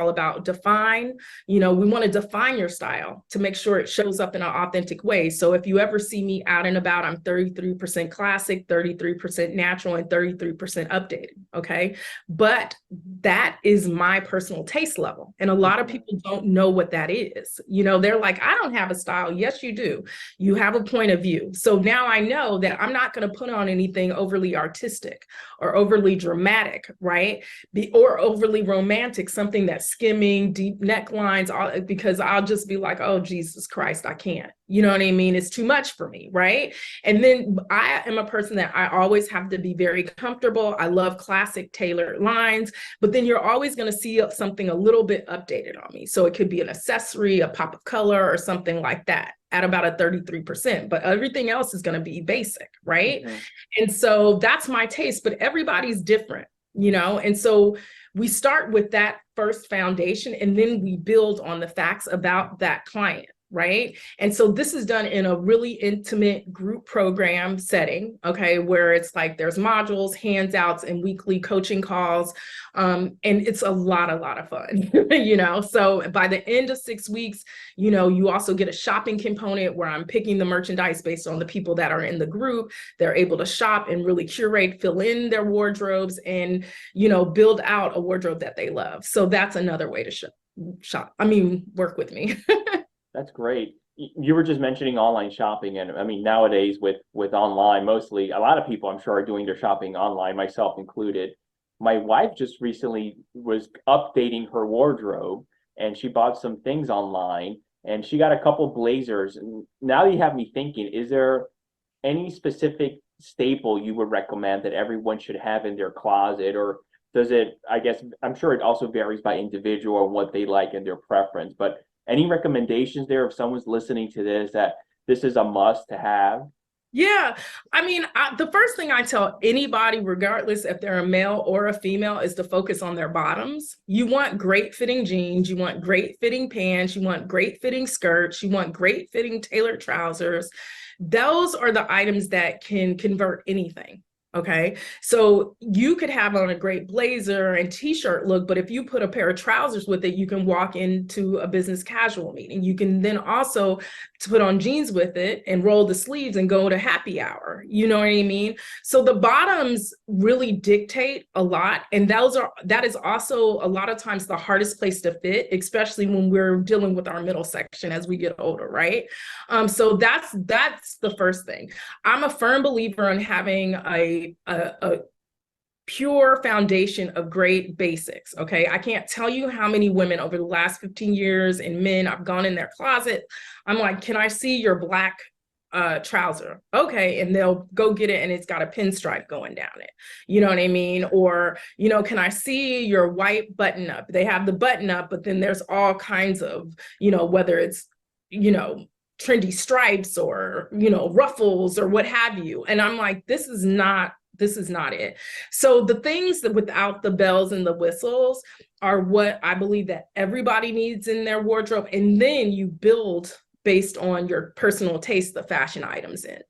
about define. We want to define your style to make sure it shows up in an authentic way. So if you ever see me out and about, I'm 33% classic, 33% natural, and 33% updated, okay? But that is my personal taste level. And a lot of people don't know what that is. They're like, I don't have a style. Yes, you do. You have a point of view. So now I know that I'm not going to put on anything overly artistic or overly dramatic, right? Or overly romantic, something that's skimming, deep necklines, because I'll just be like, oh, Jesus Christ, I can't. You know what I mean? It's too much for me, right? And then I am a person that I always have to be very comfortable. I love classic tailored lines, but then you're always going to see something a little bit updated on me. So it could be an accessory, a pop of color, or something like that at about a 33%, but everything else is going to be basic, right? Mm-hmm. And so that's my taste, but everybody's different, And so we start with that first foundation, and then we build on the facts about that client. Right. And so this is done in a really intimate group program setting, okay, where it's like there's modules, handouts, and weekly coaching calls. And it's a lot of fun, So by the end of 6 weeks, you also get a shopping component where I'm picking the merchandise based on the people that are in the group. They're able to shop and really curate, fill in their wardrobes and, build out a wardrobe that they love. So that's another way to work with me. That's great. You were just mentioning online shopping, and I mean, nowadays with online, mostly a lot of people I'm sure are doing their shopping online, myself included. My wife just recently was updating her wardrobe, and she bought some things online, and she got a couple blazers. And now you have me thinking, is there any specific staple you would recommend that everyone should have in their closet, or does it? I guess I'm sure it also varies by individual and what they like and their preference, but any recommendations there if someone's listening to this that this is a must to have? Yeah. I mean, the first thing I tell anybody, regardless if they're a male or a female, is to focus on their bottoms. You want great fitting jeans. You want great fitting pants. You want great fitting skirts. You want great fitting tailored trousers. Those are the items that can convert anything. Okay, so you could have on a great blazer and t-shirt look, but if you put a pair of trousers with it, you can walk into a business casual meeting. You can then also put on jeans with it and roll the sleeves and go to happy hour. You know what I mean? So the bottoms really dictate a lot. And that is also a lot of times the hardest place to fit, especially when we're dealing with our middle section as we get older, right? So that's the first thing. I'm a firm believer in having a pure foundation of great basics. Okay. I can't tell you how many women over the last 15 years and men I've gone in their closet. I'm like, can I see your black trouser? Okay. And they'll go get it and it's got a pinstripe going down it. You know what I mean? Or, can I see your white button up? They have the button up, but then there's all kinds of, whether it's, trendy stripes or, ruffles or what have you. And I'm like, this is not it. So the things that without the bells and the whistles are what I believe that everybody needs in their wardrobe. And then you build based on your personal taste, the fashion items in.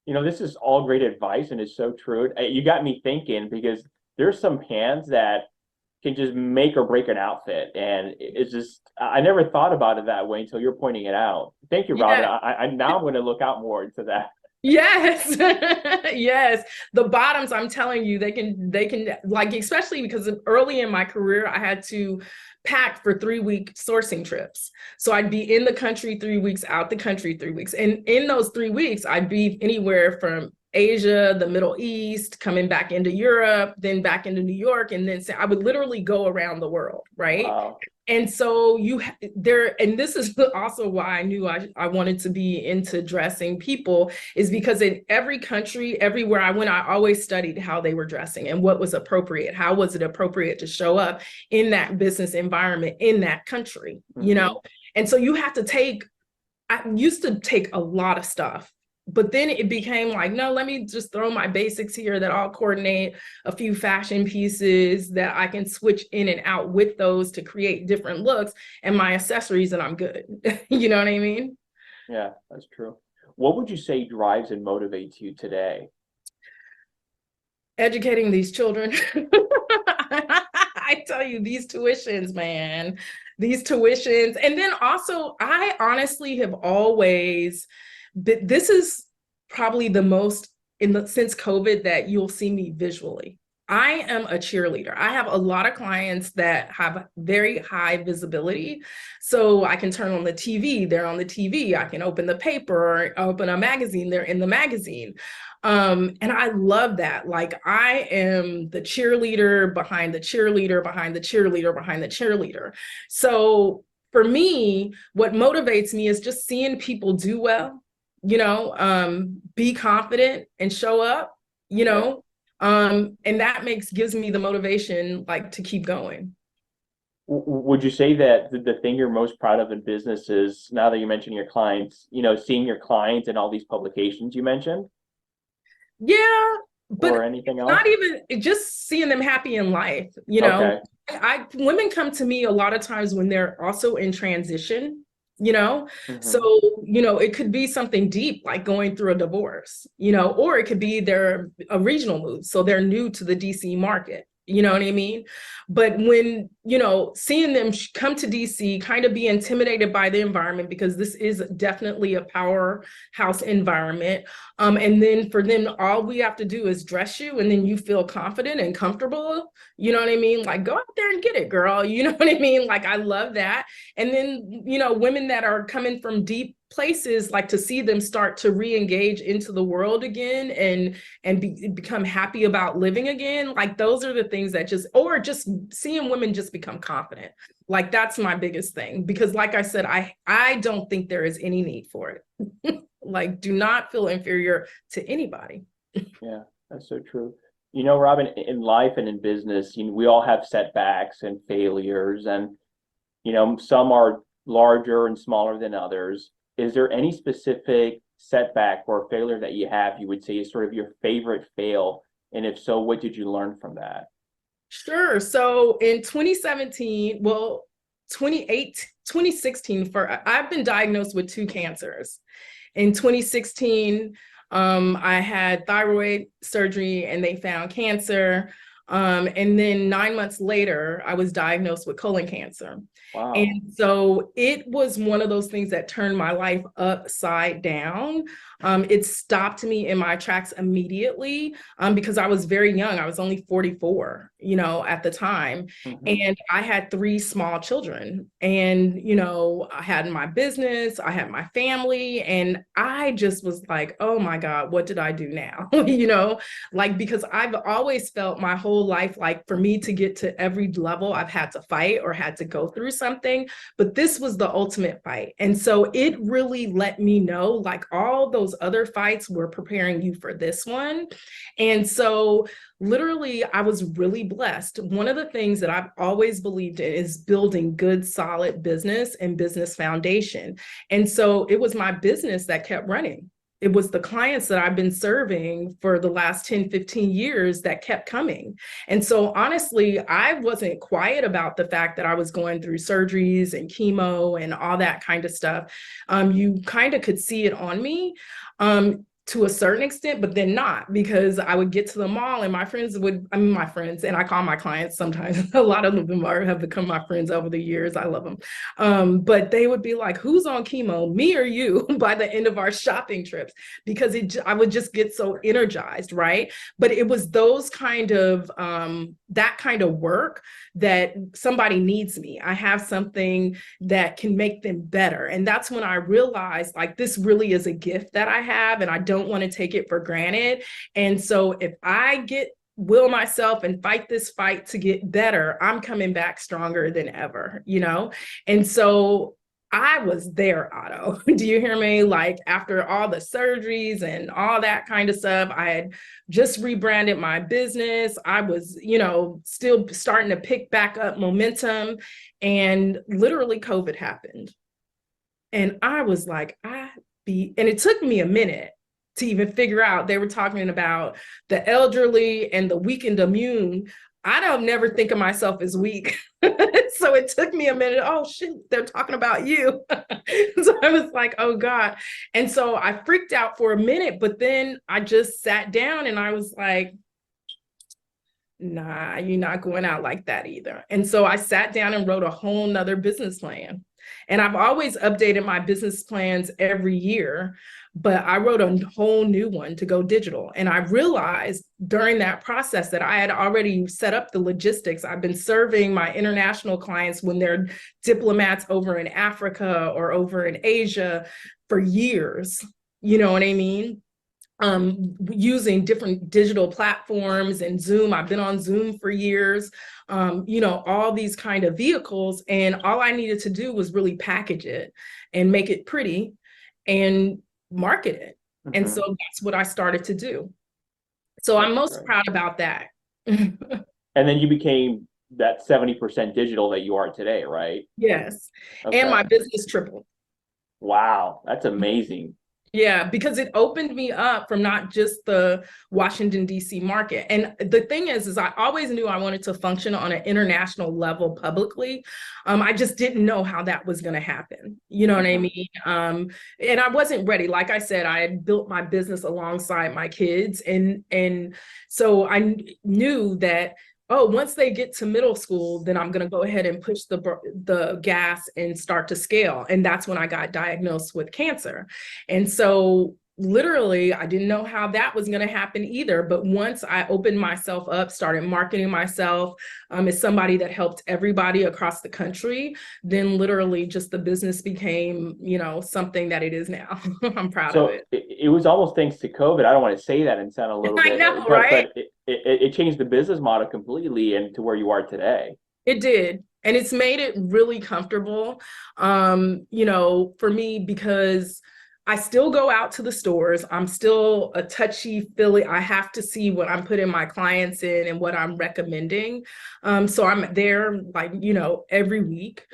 This is all great advice and it's so true. You got me thinking because there's some pants that can just make or break an outfit. And it's just, I never thought about it that way until you're pointing it out. Thank you, Robin. Yeah. I now I'm going to look out more into that. Yes. Yes. The bottoms, I'm telling you, they can like, especially because early in my career, I had to pack for 3-week sourcing trips. So I'd be in the country 3 weeks, out the country 3 weeks. And in those 3 weeks, I'd be anywhere from Asia, the Middle East, coming back into Europe, then back into New York. And then I would literally go around the world, right? Wow. And so and this is also why I knew I wanted to be into dressing people, is because in every country, everywhere I went, I always studied how they were dressing and what was appropriate. How was it appropriate to show up in that business environment in that country, you know? And so I used to take a lot of stuff, but then it became like, no, let me just throw my basics here that I'll coordinate a few fashion pieces that I can switch in and out with those to create different looks and my accessories, and I'm good. You know what I mean? Yeah, that's true. What would you say drives and motivates you today? Educating these children. I tell you, these tuitions, man, these tuitions. And then also, I honestly have always, this is probably the most since COVID that you'll see me visually. I am a cheerleader. I have a lot of clients that have very high visibility. So I can turn on the TV, they're on the TV. I can open the paper or open a magazine, they're in the magazine. And I love that. Like, I am the cheerleader behind the cheerleader, behind the cheerleader, behind the cheerleader. So for me, what motivates me is just seeing people do well, be confident and show up, you know, and that gives me the motivation, like, to keep going. Would you say that the thing you're most proud of in business is, now that you mentioned your clients, seeing your clients in all these publications you mentioned, Yeah, but or anything else? not even just seeing them happy in life, Okay. Women come to me a lot of times when they're also in transition, so Hmm. it could be something deep like going through a divorce, or it could be they're a regional move, so they're new to the DC market. You know what I mean? But when, seeing them come to DC, kind of be intimidated by the environment, because this is definitely a powerhouse environment. And then for them, all we have to do is dress you, and then you feel confident and comfortable. You know what I mean? Like, go out there and get it, girl. You know what I mean? Like, I love that. And then, women that are coming from deep places, like, to see them start to re-engage into the world again and become happy about living again. Like, those are the things that or just seeing women just become confident. Like, that's my biggest thing, because like I said, I don't think there is any need for it. Like, do not feel inferior to anybody. Yeah, that's so true. Robin, in life and in business, we all have setbacks and failures, and some are larger and smaller than others. Is there any specific setback or failure that you would say is sort of your favorite fail? And if so, what did you learn from that? Sure. So in 2017, well, 2016, I've been diagnosed with 2 cancers. In 2016, I had thyroid surgery and they found cancer. And then 9 months later, I was diagnosed with colon cancer. Wow. And so it was one of those things that turned my life upside down. It stopped me in my tracks immediately, because I was very young. I was only 44, at the time. Hmm. And I had 3 small children. And, I had my business, I had my family, and I just was like, oh my God, what did I do now? Like, because I've always felt my whole life, like, for me to get to every level, I've had to fight or had to go through something, but this was the ultimate fight. And so it really let me know, like, all those other fights were preparing you for this one. And so literally, I was really blessed. One of the things that I've always believed in is building good, solid business and business foundation. And so it was my business that kept running. It was the clients that I've been serving for the last 10, 15 years that kept coming. And so honestly, I wasn't quiet about the fact that I was going through surgeries and chemo and all that kind of stuff. You kind of could see it on me. to a certain extent, but then not, because I would get to the mall and my friends would, I mean, my friends, and I call my clients sometimes, a lot of them have become my friends over the years. I love them. But they would be like, who's on chemo, me or you, by the end of our shopping trips, because I would just get so energized, right? But it was those kind of, that kind of work that somebody needs me. I have something that can make them better. And that's when I realized, like, this really is a gift that I have, and I don't want to take it for granted. And so if I will myself and fight this fight to get better, I'm coming back stronger than ever, you know? And so I was there, Otto. Do you hear me? Like, after all the surgeries and all that kind of stuff, I had just rebranded my business. I was, you know, still starting to pick back up momentum, and literally COVID happened. And I was like, and it took me a minute to even figure out. They were talking about the elderly and the weakened immune. I don't never think of myself as weak. So it took me a minute. Oh, shit, they're talking about you. So I was like, oh, God. And so I freaked out for a minute, but then I just sat down and I was like, nah, you're not going out like that either. And so I sat down and wrote a whole nother business plan. And I've always updated my business plans every year, but I wrote a whole new one to go digital. And I realized during that process that I had already set up the logistics. I've been serving my international clients when they're diplomats over in Africa or over in Asia for years. You know what I mean? Using different digital platforms and Zoom. I've been on Zoom for years, you know, all these kind of vehicles. And all I needed to do was really package it and make it pretty and market it. Mm-hmm. And so that's what I started to do. So I'm most proud about that. And then you became that 70% digital that you are today, right? Yes. Okay. And my business tripled. Wow, that's amazing. Yeah, because it opened me up from not just the Washington, D.C. market. And the thing is I always knew I wanted to function on an international level publicly. I just didn't know how that was going to happen. You know what I mean? And I wasn't ready. Like I said, I had built my business alongside my kids. And so I knew that, once they get to middle school, then I'm going to go ahead and push the gas and start to scale. And that's when I got diagnosed with cancer. And so literally, I didn't know how that was going to happen either. But once I opened myself up, started marketing myself as somebody that helped everybody across the country, then literally just the business became, you know, something that it is now. I'm proud of it. It was almost thanks to COVID. I don't want to say that and sound a little bit, I know, right? But it changed the business model completely and to where you are today. It did. And it's made it really comfortable, you know, for me, because I still go out to the stores. I'm still a touchy-feely. I have to see what I'm putting my clients in and what I'm recommending. So I'm there, like, you know, every week.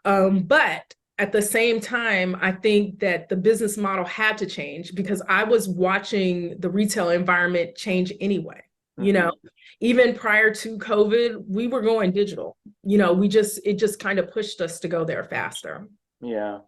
But at the same time, I think that the business model had to change because I was watching the retail environment change anyway. You know, even prior to COVID, we were going digital. You know, it just kind of pushed us to go there faster. Yeah.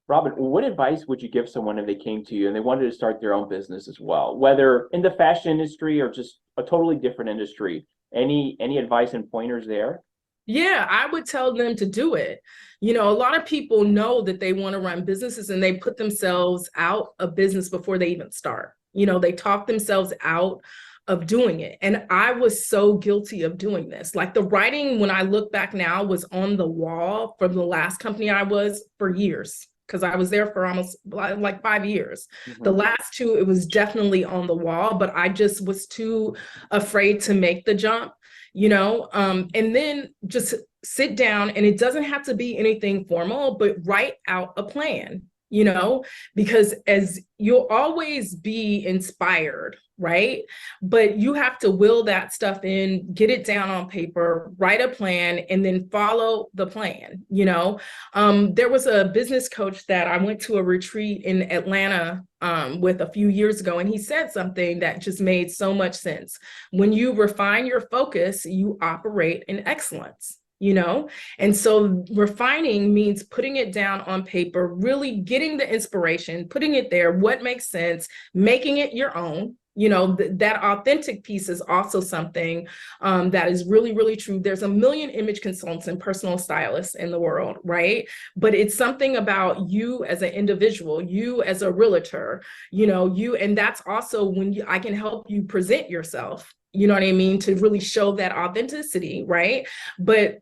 Robin, what advice would you give someone if they came to you and they wanted to start their own business as well, whether in the fashion industry or just a totally different industry? Any advice and pointers there? Yeah, I would tell them to do it. You know, a lot of people know that they want to run businesses and they put themselves out of business before they even start. You know, they talk themselves out of doing it. And I was so guilty of doing this. Like, the writing, when I look back now, was on the wall from the last company I was for years, because I was there for almost like 5 years. The last two, it was definitely on the wall, but I just was too afraid to make the jump, you know, and then just sit down, and it doesn't have to be anything formal, but write out a plan, you know, because as you'll always be inspired, right? But you have to will that stuff in, get it down on paper, write a plan, and then follow the plan, you know? There was a business coach that I went to a retreat in Atlanta with a few years ago, and he said something that just made so much sense. When you refine your focus, you operate in excellence. And so refining means putting it down on paper, really getting the inspiration, putting it there, what makes sense, making it your own. That authentic piece is also something that is really, really true. There's a million image consultants and personal stylists in the world, right? But it's something about you as an individual, you as a realtor, and that's also when I can help you present yourself, you know what I mean, to really show that authenticity, right? But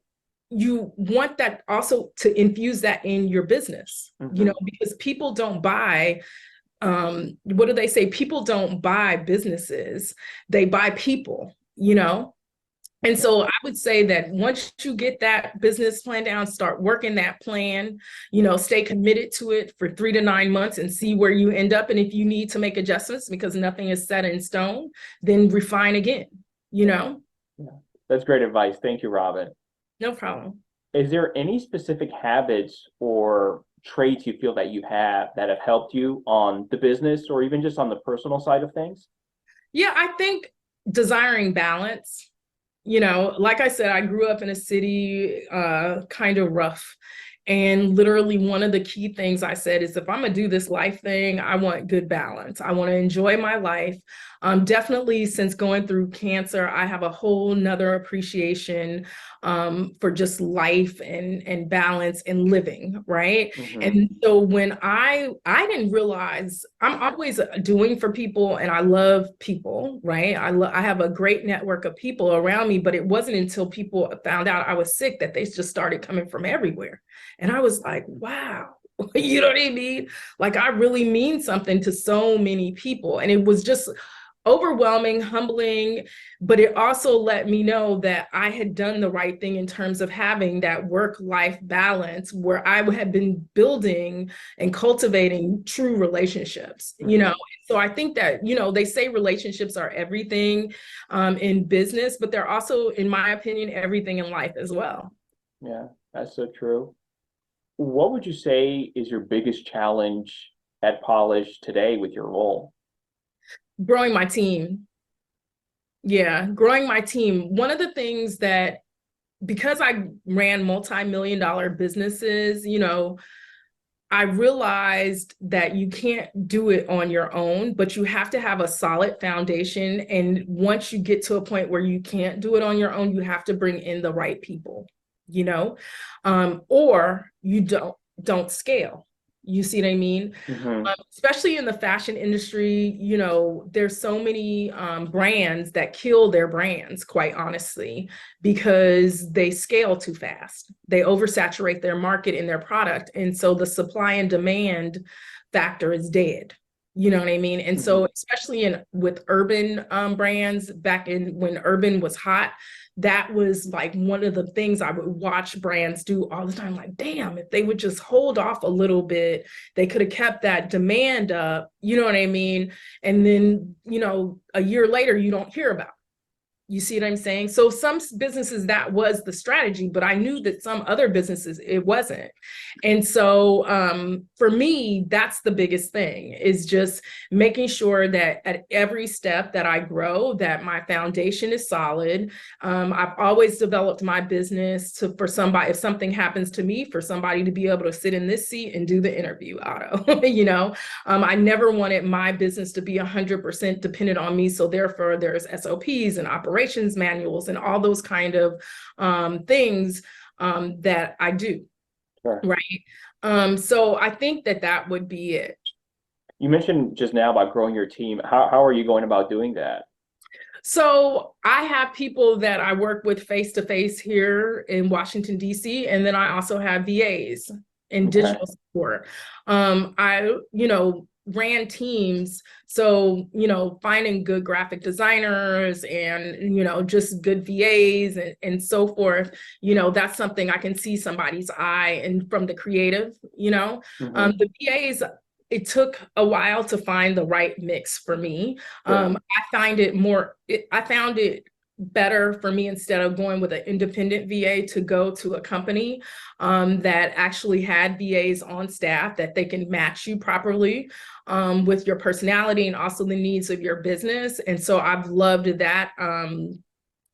you want that also to infuse that in your business, because people don't buy, what do they say? People don't buy businesses, they buy people, And so I would say that once you get that business plan down, start working that plan, stay committed to it for 3 to 9 months and see where you end up. And if you need to make adjustments because nothing is set in stone, then refine again, Yeah. That's great advice. Thank you, Robin. No problem. Is there any specific habits or traits you feel that you have that have helped you on the business or even just on the personal side of things? Yeah, I think desiring balance. Like I said, I grew up in a city, kind of rough. And literally one of the key things I said is if I'm gonna do this life thing, I want good balance. I want to enjoy my life. Definitely since going through cancer, I have a whole nother appreciation for just life and balance and living, right? And so when I didn't realize I'm always doing for people and I love people, right? I have a great network of people around me, but it wasn't until people found out I was sick that they just started coming from everywhere. And I was like, wow, you know what I mean? Like I really mean something to so many people. And it was just overwhelming, humbling, but it also let me know that I had done the right thing in terms of having that work-life balance where I had been building and cultivating true relationships, So I think that, they say relationships are everything in business, but they're also, in my opinion, everything in life as well. Yeah, that's so true. What would you say is your biggest challenge at Polish today with your role? Growing my team. Yeah, growing my team. One of the things that, because I ran multi-million-dollar businesses, I realized that you can't do it on your own, but you have to have a solid foundation. And once you get to a point where you can't do it on your own, you have to bring in the right people, or you don't scale. You see what I mean? Especially in the fashion industry, there's so many brands that kill their brands, quite honestly, because they scale too fast. They oversaturate their market and their product. And so the supply and demand factor is dead. You know what I mean? And so especially with urban brands, back in when urban was hot, that was like one of the things I would watch brands do all the time. Like, damn, if they would just hold off a little bit, they could have kept that demand up, you know what I mean? And then, a year later, you don't hear about it. You see what I'm saying? So some businesses, that was the strategy, but I knew that some other businesses, it wasn't. And so for me, that's the biggest thing, is just making sure that at every step that I grow, that my foundation is solid. I've always developed my business for somebody, if something happens to me, for somebody to be able to sit in this seat and do the interview, Otto. I never wanted my business to be 100% dependent on me. So therefore there's SOPs and operations manuals and all those kind of things that I do. Sure. Right. So I think that would be it. You mentioned just now about growing your team. How are you going about doing that? So I have people that I work with face to face here in Washington, D.C., and then I also have VAs in digital support. I ran teams. So, finding good graphic designers and, just good VAs and so forth, that's something I can see somebody's eye and from the creative, the VAs, it took a while to find the right mix for me. Sure. I found it better for me, instead of going with an independent VA, to go to a company that actually had VAs on staff, that they can match you properly with your personality and also the needs of your business. And so I've loved that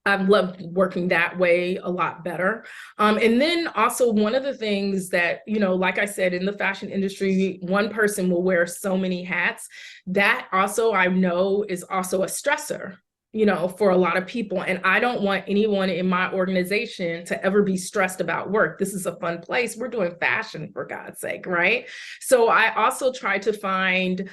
I've loved working that way a lot better. And then also one of the things that, like I said, in the fashion industry, one person will wear so many hats. That also I know is also a stressor, for a lot of people. And I don't want anyone in my organization to ever be stressed about work. This is a fun place. We're doing fashion, for God's sake, right? So I also try to find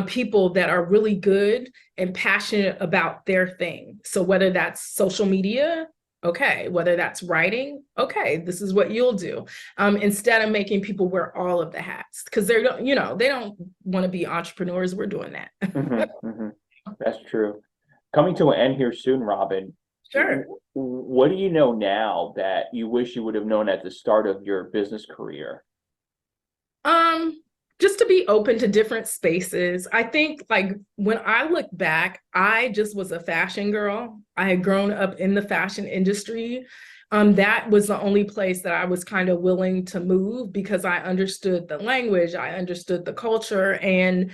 people that are really good and passionate about their thing. So whether that's social media, okay, whether that's writing, okay, this is what you'll do. Instead of making people wear all of the hats, because they don't want to be entrepreneurs. We're doing that. That's true. Coming to an end here soon, Robin. Sure. What do you know now that you wish you would have known at the start of your business career? Just to be open to different spaces. I think like when I look back, I just was a fashion girl. I had grown up in the fashion industry. That was the only place that I was kind of willing to move because I understood the language, I understood the culture, and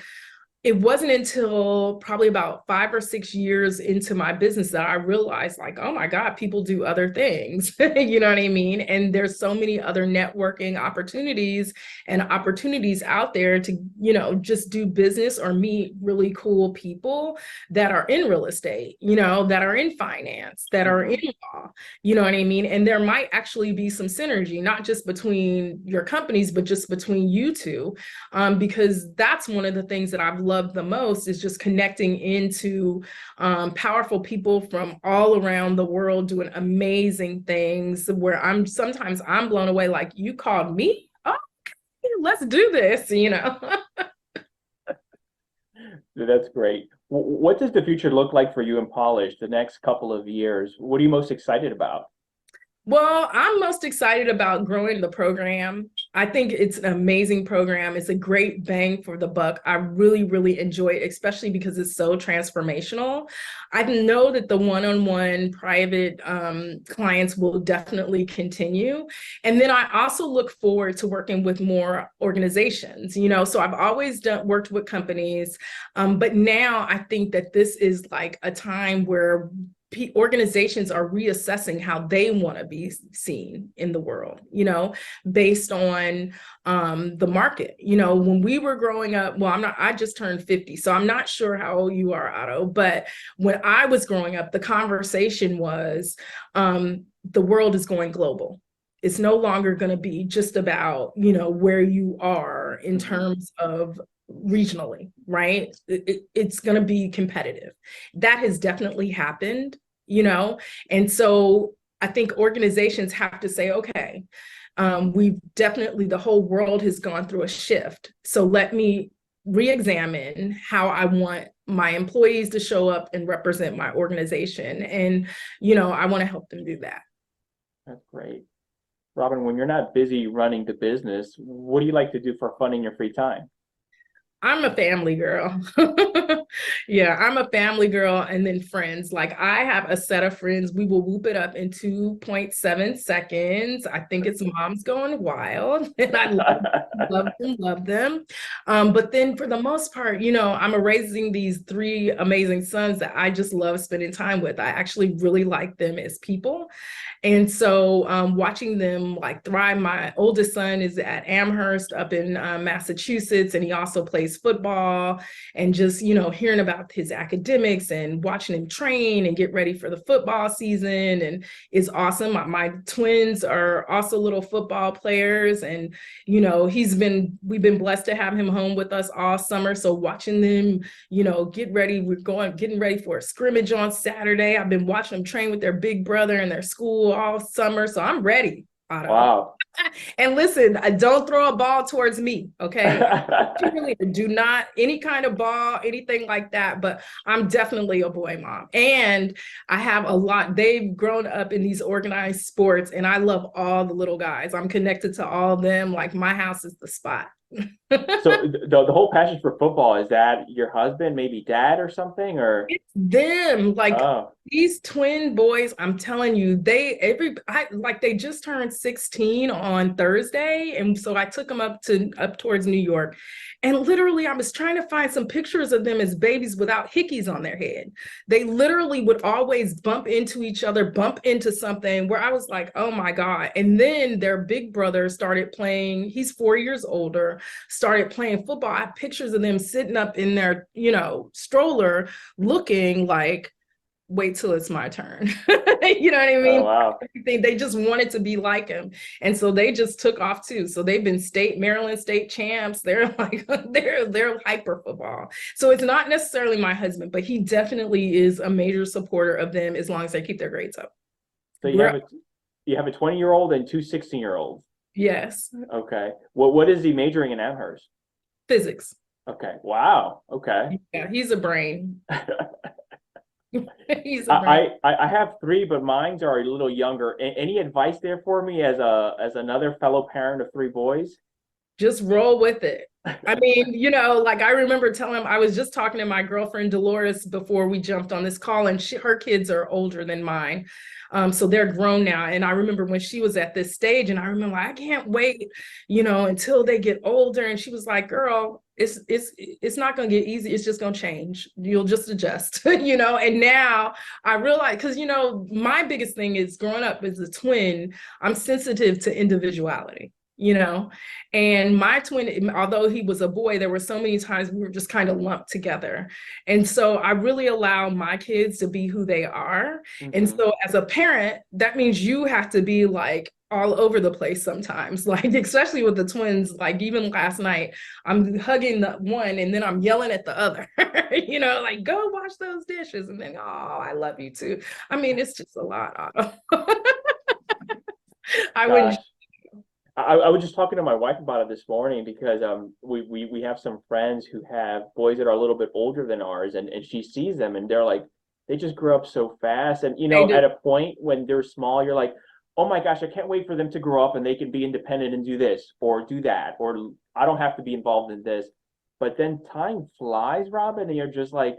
it wasn't until probably about 5 or 6 years into my business that I realized, like, oh my God, people do other things. You know what I mean? And there's so many other networking opportunities and opportunities out there to, just do business or meet really cool people that are in real estate, that are in finance, that are in law, you know what I mean? And there might actually be some synergy, not just between your companies, but just between you two, because that's one of the things that I've loved the most is just connecting into powerful people from all around the world doing amazing things where sometimes I'm blown away, like, you called me? Oh, okay, let's do this, That's great. What does the future look like for you in Polish the next couple of years? What are you most excited about? Well, I'm most excited about growing the program. I think it's an amazing program. It's a great bang for the buck. I really, really enjoy it, especially because it's so transformational. I know that the one-on-one private clients will definitely continue. And then I also look forward to working with more organizations, so I've always worked with companies, but now I think that this is like a time where organizations are reassessing how they want to be seen in the world, based on the market. When we were growing up, well, I just turned 50, so I'm not sure how old you are, Otto, but when I was growing up, the conversation was the world is going global. It's no longer going to be just about, where you are in terms of regionally, right? It's going to be competitive. That has definitely happened, and so I think organizations have to say, okay, we've definitely, the whole world has gone through a shift. So let me re-examine how I want my employees to show up and represent my organization. And, I want to help them do that. That's great. Robin, when you're not busy running the business, what do you like to do for fun in your free time? I'm a family girl. Yeah, I'm a family girl, and then friends. Like, I have a set of friends. We will whoop it up in 2.7 seconds. I think it's Mom's Going Wild, and I love them. But then for the most part, I'm raising these three amazing sons that I just love spending time with. I actually really like them as people. And so watching them like thrive. My oldest son is at Amherst up in Massachusetts, and he also plays football, and just, hearing about his academics and watching him train and get ready for the football season and is awesome. My twins are also little football players, and, we've been blessed to have him home with us all summer. So watching them, get ready, getting ready for a scrimmage on Saturday. I've been watching them train with their big brother in their school all summer. So I'm ready, Otto. Wow. And listen, don't throw a ball towards me, okay? Do not, any kind of ball, anything like that. But I'm definitely a boy mom. And I have they've grown up in these organized sports, and I love all the little guys. I'm connected to all of them. Like, my house is the spot. So the whole passion for football, is that your husband, maybe dad or something, or? It's them. Like, Oh. These twin boys, I'm telling you, they just turned 16 on Thursday. And so I took them up towards New York. And literally I was trying to find some pictures of them as babies without hickeys on their head. They literally would always bump into each other, bump into something where I was like, oh my God. And then their big brother started playing, he's 4 years older, started playing football. I have pictures of them sitting up in their, stroller looking like, wait till it's my turn. You know what I mean? Oh, wow. They just wanted to be like him. And so they just took off too. So they've been Maryland state champs. They're like, they're hyper football. So it's not necessarily my husband, but he definitely is a major supporter of them as long as they keep their grades up. So you have a 20-year-old and two 16-year-olds. Yes. Okay. What is he majoring in Amherst? Physics. Okay. Wow. Okay. Yeah, he's a brain. I have three, but mines are a little younger. Any advice there for me as another fellow parent of three boys? Just roll with it. I mean, like I remember telling him, I was just talking to my girlfriend Dolores before we jumped on this call, and her kids are older than mine. So they're grown now. And I remember when she was at this stage, and I remember I can't wait, until they get older. And she was like, girl, it's not going to get easy. It's just going to change. You'll just adjust, and now I realize, because, my biggest thing is growing up as a twin, I'm sensitive to individuality. And my twin, although he was a boy, there were so many times we were just kind of lumped together. And so I really allow my kids to be who they are. Mm-hmm. And so as a parent, that means you have to be like all over the place sometimes, like especially with the twins. Like even last night, I'm hugging the one and then I'm yelling at the other, like go wash those dishes. And then, oh, I love you too. I mean, it's just a lot, Otto. I wouldn't. I was just talking to my wife about it this morning because we have some friends who have boys that are a little bit older than ours, and she sees them and they're like, they just grew up so fast. And at a point when they're small, you're like, oh my gosh, I can't wait for them to grow up and they can be independent and do this or do that, or I don't have to be involved in this. But then time flies, Robin, and you're just like,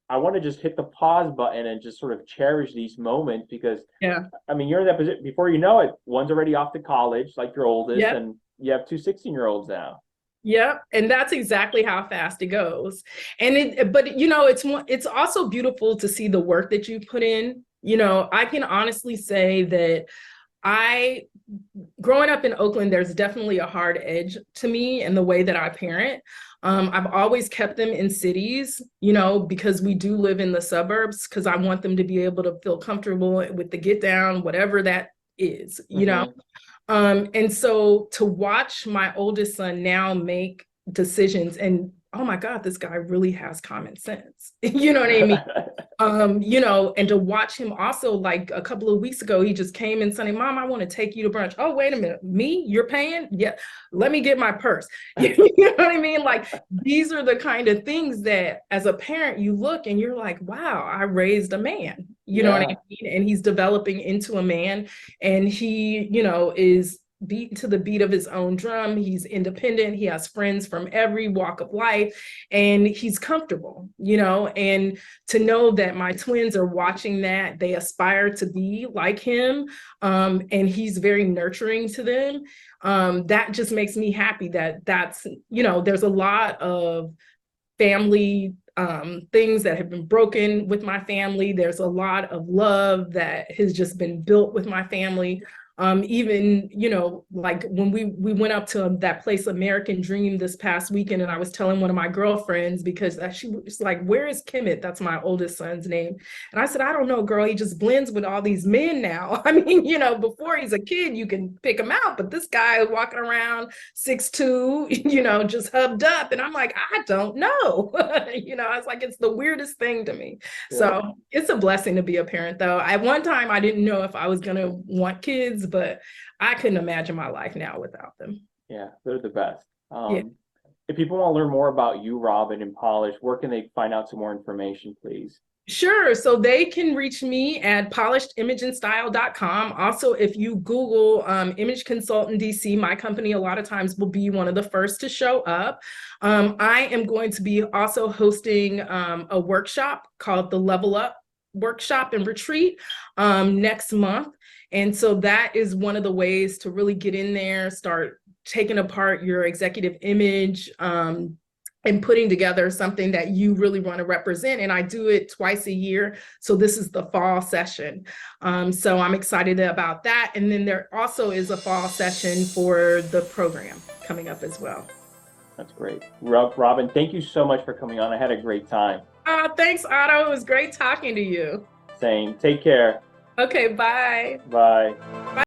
I want to just hit the pause button and just sort of cherish these moments because, I mean, you're in that position before you know it, one's already off to college, like your oldest, and you have two 16-year-olds now. Yep. And that's exactly how fast it goes. And it's also beautiful to see the work that you put in. I can honestly say that growing up in Oakland, there's definitely a hard edge to me in the way that I parent. I've always kept them in cities, because we do live in the suburbs, because I want them to be able to feel comfortable with the get down, whatever that is, and so to watch my oldest son now make decisions and, oh my God, this guy really has common sense. You know what I mean? And to watch him also, like a couple of weeks ago, he just came and said, Mom, I want to take you to brunch. Oh, wait a minute. Me? You're paying? Yeah. Let me get my purse. You know what I mean? Like, these are the kind of things that as a parent, you look and you're like, wow, I raised a man. You know what I mean? And he's developing into a man, and he, is beat to the beat of his own drum. He's independent. He has friends from every walk of life, and he's comfortable, and to know that my twins are watching that, they aspire to be like him, and he's very nurturing to them. That just makes me happy that's, there's a lot of family things that have been broken with my family. There's a lot of love that has just been built with my family. Even, like when we went up to that place, American Dream, this past weekend, and I was telling one of my girlfriends, because she was like, where is Kemet? That's my oldest son's name. And I said, I don't know, girl. He just blends with all these men now. I mean, before he's a kid, you can pick him out, but this guy walking around 6'2", just hubbed up. And I'm like, I don't know. I was like, it's the weirdest thing to me. Yeah. So it's a blessing to be a parent, though. At one time, I didn't know if I was going to want kids, but I couldn't imagine my life now without them. Yeah, they're the best. If people want to learn more about you, Robin, and Polish, where can they find out some more information, please? Sure. So they can reach me at polishedimagingstyle.com. Also, if you Google Image Consultant DC, my company a lot of times will be one of the first to show up. I am going to be also hosting a workshop called the Level Up workshop and retreat next month. And so that is one of the ways to really get in there, start taking apart your executive image, and putting together something that you really want to represent. And I do it twice a year. So this is the fall session. So I'm excited about that. And then there also is a fall session for the program coming up as well. That's great. Robin, thank you so much for coming on. I had a great time. Thanks, Otto. It was great talking to you. Same. Take care. Okay, bye. Bye.